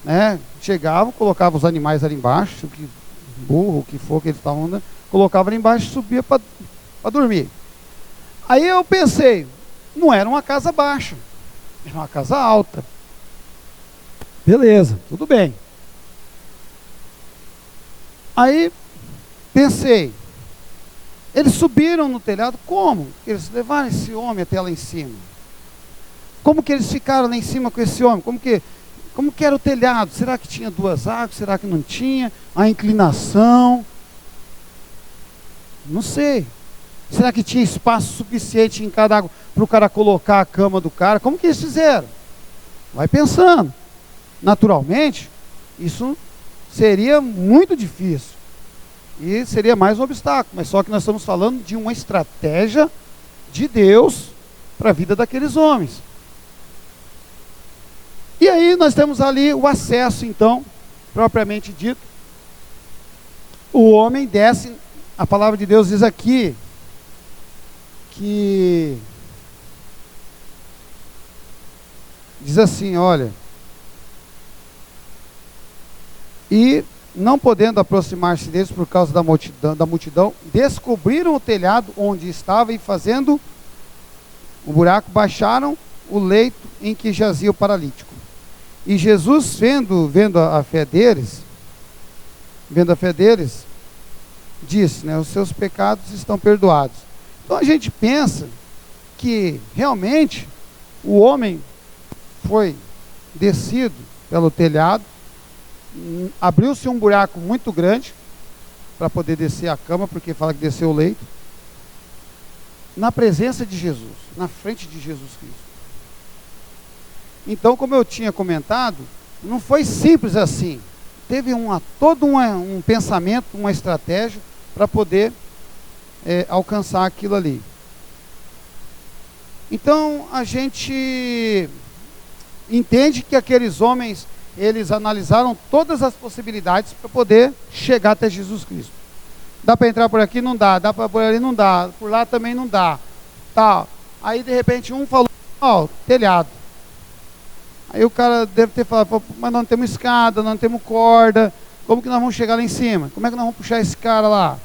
né? Chegavam, colocavam os animais ali embaixo, burro, o que for que eles estavam, né? Colocava ali embaixo e subia para dormir. Aí eu pensei, não era uma casa baixa, era uma casa alta. Beleza, tudo bem. Aí pensei, eles subiram no telhado, como? Eles levaram esse homem até lá em cima. Como que eles ficaram lá em cima com esse homem? Como que era o telhado? Será que tinha 2 arcos? Será que não tinha? A inclinação? Não sei. Será que tinha espaço suficiente em cada água para o cara colocar a cama do cara? Como que eles fizeram? Vai pensando. Naturalmente, isso seria muito difícil. E seria mais um obstáculo. Mas só que nós estamos falando de uma estratégia de Deus para a vida daqueles homens. E aí nós temos ali o acesso, então, propriamente dito. O homem desce, a palavra de Deus diz aqui, que diz assim, olha, e não podendo aproximar-se deles por causa da multidão, descobriram o telhado onde estava e fazendo um buraco, baixaram o leito em que jazia o paralítico. E Jesus, vendo a fé deles, disse, né, os seus pecados estão perdoados. Então a gente pensa que realmente o homem foi descido pelo telhado, abriu-se um buraco muito grande para poder descer a cama, porque fala que desceu o leito, na presença de Jesus, na frente de Jesus Cristo. Então, como eu tinha comentado, não foi simples assim. Teve todo um pensamento, uma estratégia para poder alcançar aquilo ali. Então, a gente entende que aqueles homens, eles analisaram todas as possibilidades para poder chegar até Jesus Cristo. Dá para entrar por aqui? Não dá. Dá para por ali? Não dá. Por lá também não dá. Tá. Aí, de repente, um falou, telhado. Aí o cara deve ter falado, mas nós não temos escada, nós não temos corda, como que nós vamos chegar lá em cima? Como é que nós vamos puxar esse cara lá?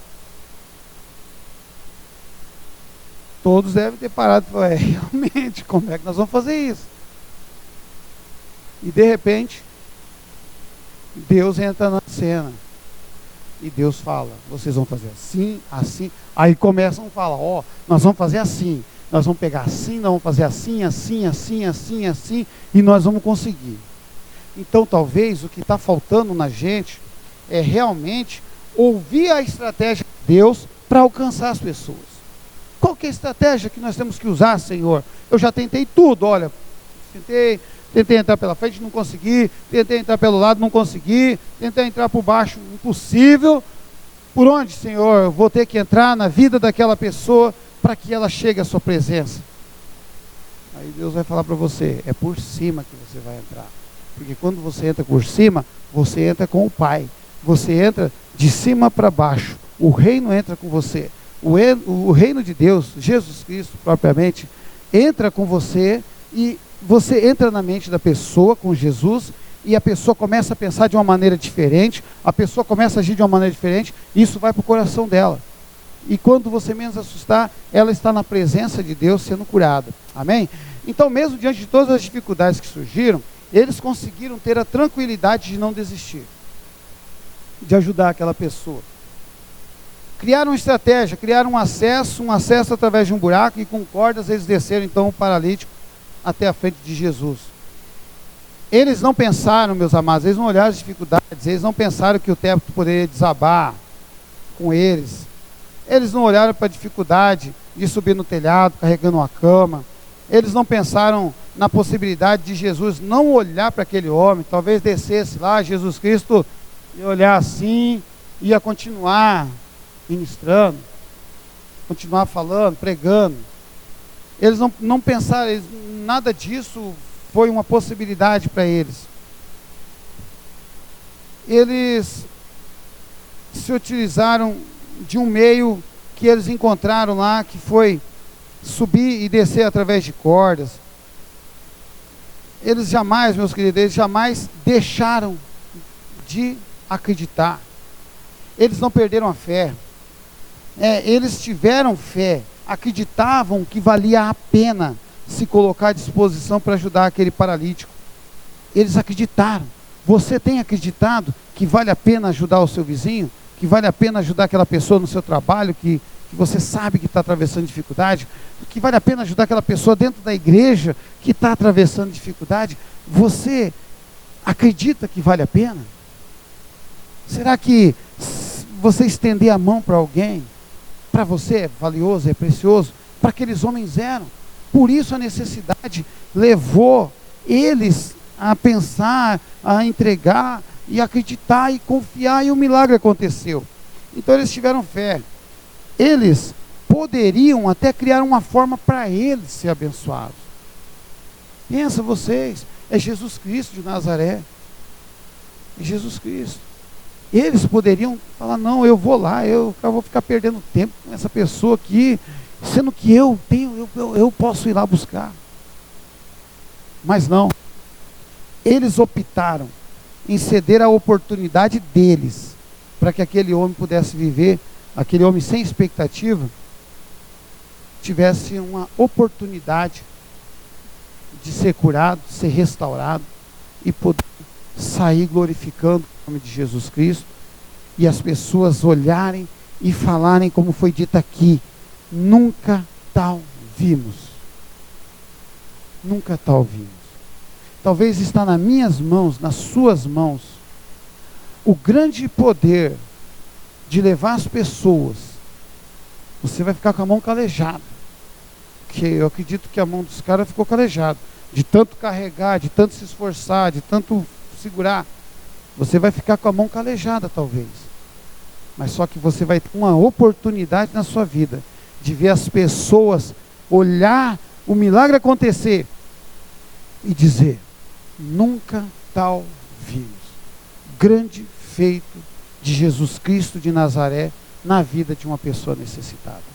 Todos devem ter parado e falar, realmente, como é que nós vamos fazer isso? E de repente, Deus entra na cena. E Deus fala, vocês vão fazer assim, assim. Aí começam a falar, nós vamos fazer assim. Nós vamos pegar assim, nós vamos fazer assim, assim, assim, assim, assim, e nós vamos conseguir. Então, talvez, o que está faltando na gente é realmente ouvir a estratégia de Deus para alcançar as pessoas. Qual que é a estratégia que nós temos que usar, Senhor? Eu já tentei tudo, olha, tentei entrar pela frente, não consegui, tentei entrar pelo lado, não consegui, tentei entrar por baixo, impossível. Por onde, Senhor, eu vou ter que entrar na vida daquela pessoa para que ela chegue à sua presença? Aí Deus vai falar para você, é por cima que você vai entrar. Porque quando você entra por cima, você entra com o Pai. Você entra de cima para baixo. O reino entra com você. O reino de Deus, Jesus Cristo propriamente, entra com você e você entra na mente da pessoa com Jesus e a pessoa começa a pensar de uma maneira diferente, a pessoa começa a agir de uma maneira diferente, isso vai para o coração dela. E quando você menos assustar, ela está na presença de Deus sendo curada. Amém? Então, mesmo diante de todas as dificuldades que surgiram, eles conseguiram ter a tranquilidade de não desistir, de ajudar aquela pessoa. Criaram uma estratégia, criaram um acesso através de um buraco, e com cordas eles desceram então o paralítico até a frente de Jesus. Eles não pensaram, meus amados, eles não olharam as dificuldades, eles não pensaram que o teto poderia desabar com eles. Eles não olharam para a dificuldade de subir no telhado carregando uma cama. Eles não pensaram na possibilidade de Jesus não olhar para aquele homem, talvez descesse lá, Jesus Cristo ia olhar assim, ia continuar ministrando, continuar falando, pregando. Eles não pensaram, nada disso foi uma possibilidade para eles. Eles se utilizaram de um meio que eles encontraram lá, que foi subir e descer através de cordas. Eles jamais, meus queridos, eles jamais deixaram de acreditar. Eles não perderam a fé. Eles tiveram fé, acreditavam que valia a pena se colocar à disposição para ajudar aquele paralítico. Eles acreditaram. Você tem acreditado que vale a pena ajudar o seu vizinho? Que vale a pena ajudar aquela pessoa no seu trabalho, que você sabe que está atravessando dificuldade? Que vale a pena ajudar aquela pessoa dentro da igreja que está atravessando dificuldade? Você acredita que vale a pena? Será que você estender a mão para alguém, para você é valioso, é precioso? Para aqueles homens eram. Por isso a necessidade levou eles a pensar, a entregar e acreditar e confiar, e o milagre aconteceu. Então eles tiveram fé. Eles poderiam até criar uma forma para eles ser abençoados. Pensa vocês, é Jesus Cristo de Nazaré. É Jesus Cristo. Eles poderiam falar, não, eu vou lá, eu vou ficar perdendo tempo com essa pessoa aqui, sendo que eu posso ir lá buscar. Mas não. Eles optaram em ceder a oportunidade deles, para que aquele homem pudesse viver, aquele homem sem expectativa, tivesse uma oportunidade de ser curado, ser restaurado, e poder sair glorificando o nome de Jesus Cristo, e as pessoas olharem e falarem como foi dito aqui: nunca tal vimos. Nunca tal vimos. Talvez está nas minhas mãos, nas suas mãos, o grande poder de levar as pessoas. Você vai ficar com a mão calejada, porque eu acredito que a mão dos caras ficou calejada, de tanto carregar, de tanto se esforçar, de tanto segurar. Você vai ficar com a mão calejada talvez, mas só que você vai ter uma oportunidade na sua vida de ver as pessoas olhar o milagre acontecer e dizer: nunca tal vimos. Grande feito de Jesus Cristo de Nazaré na vida de uma pessoa necessitada.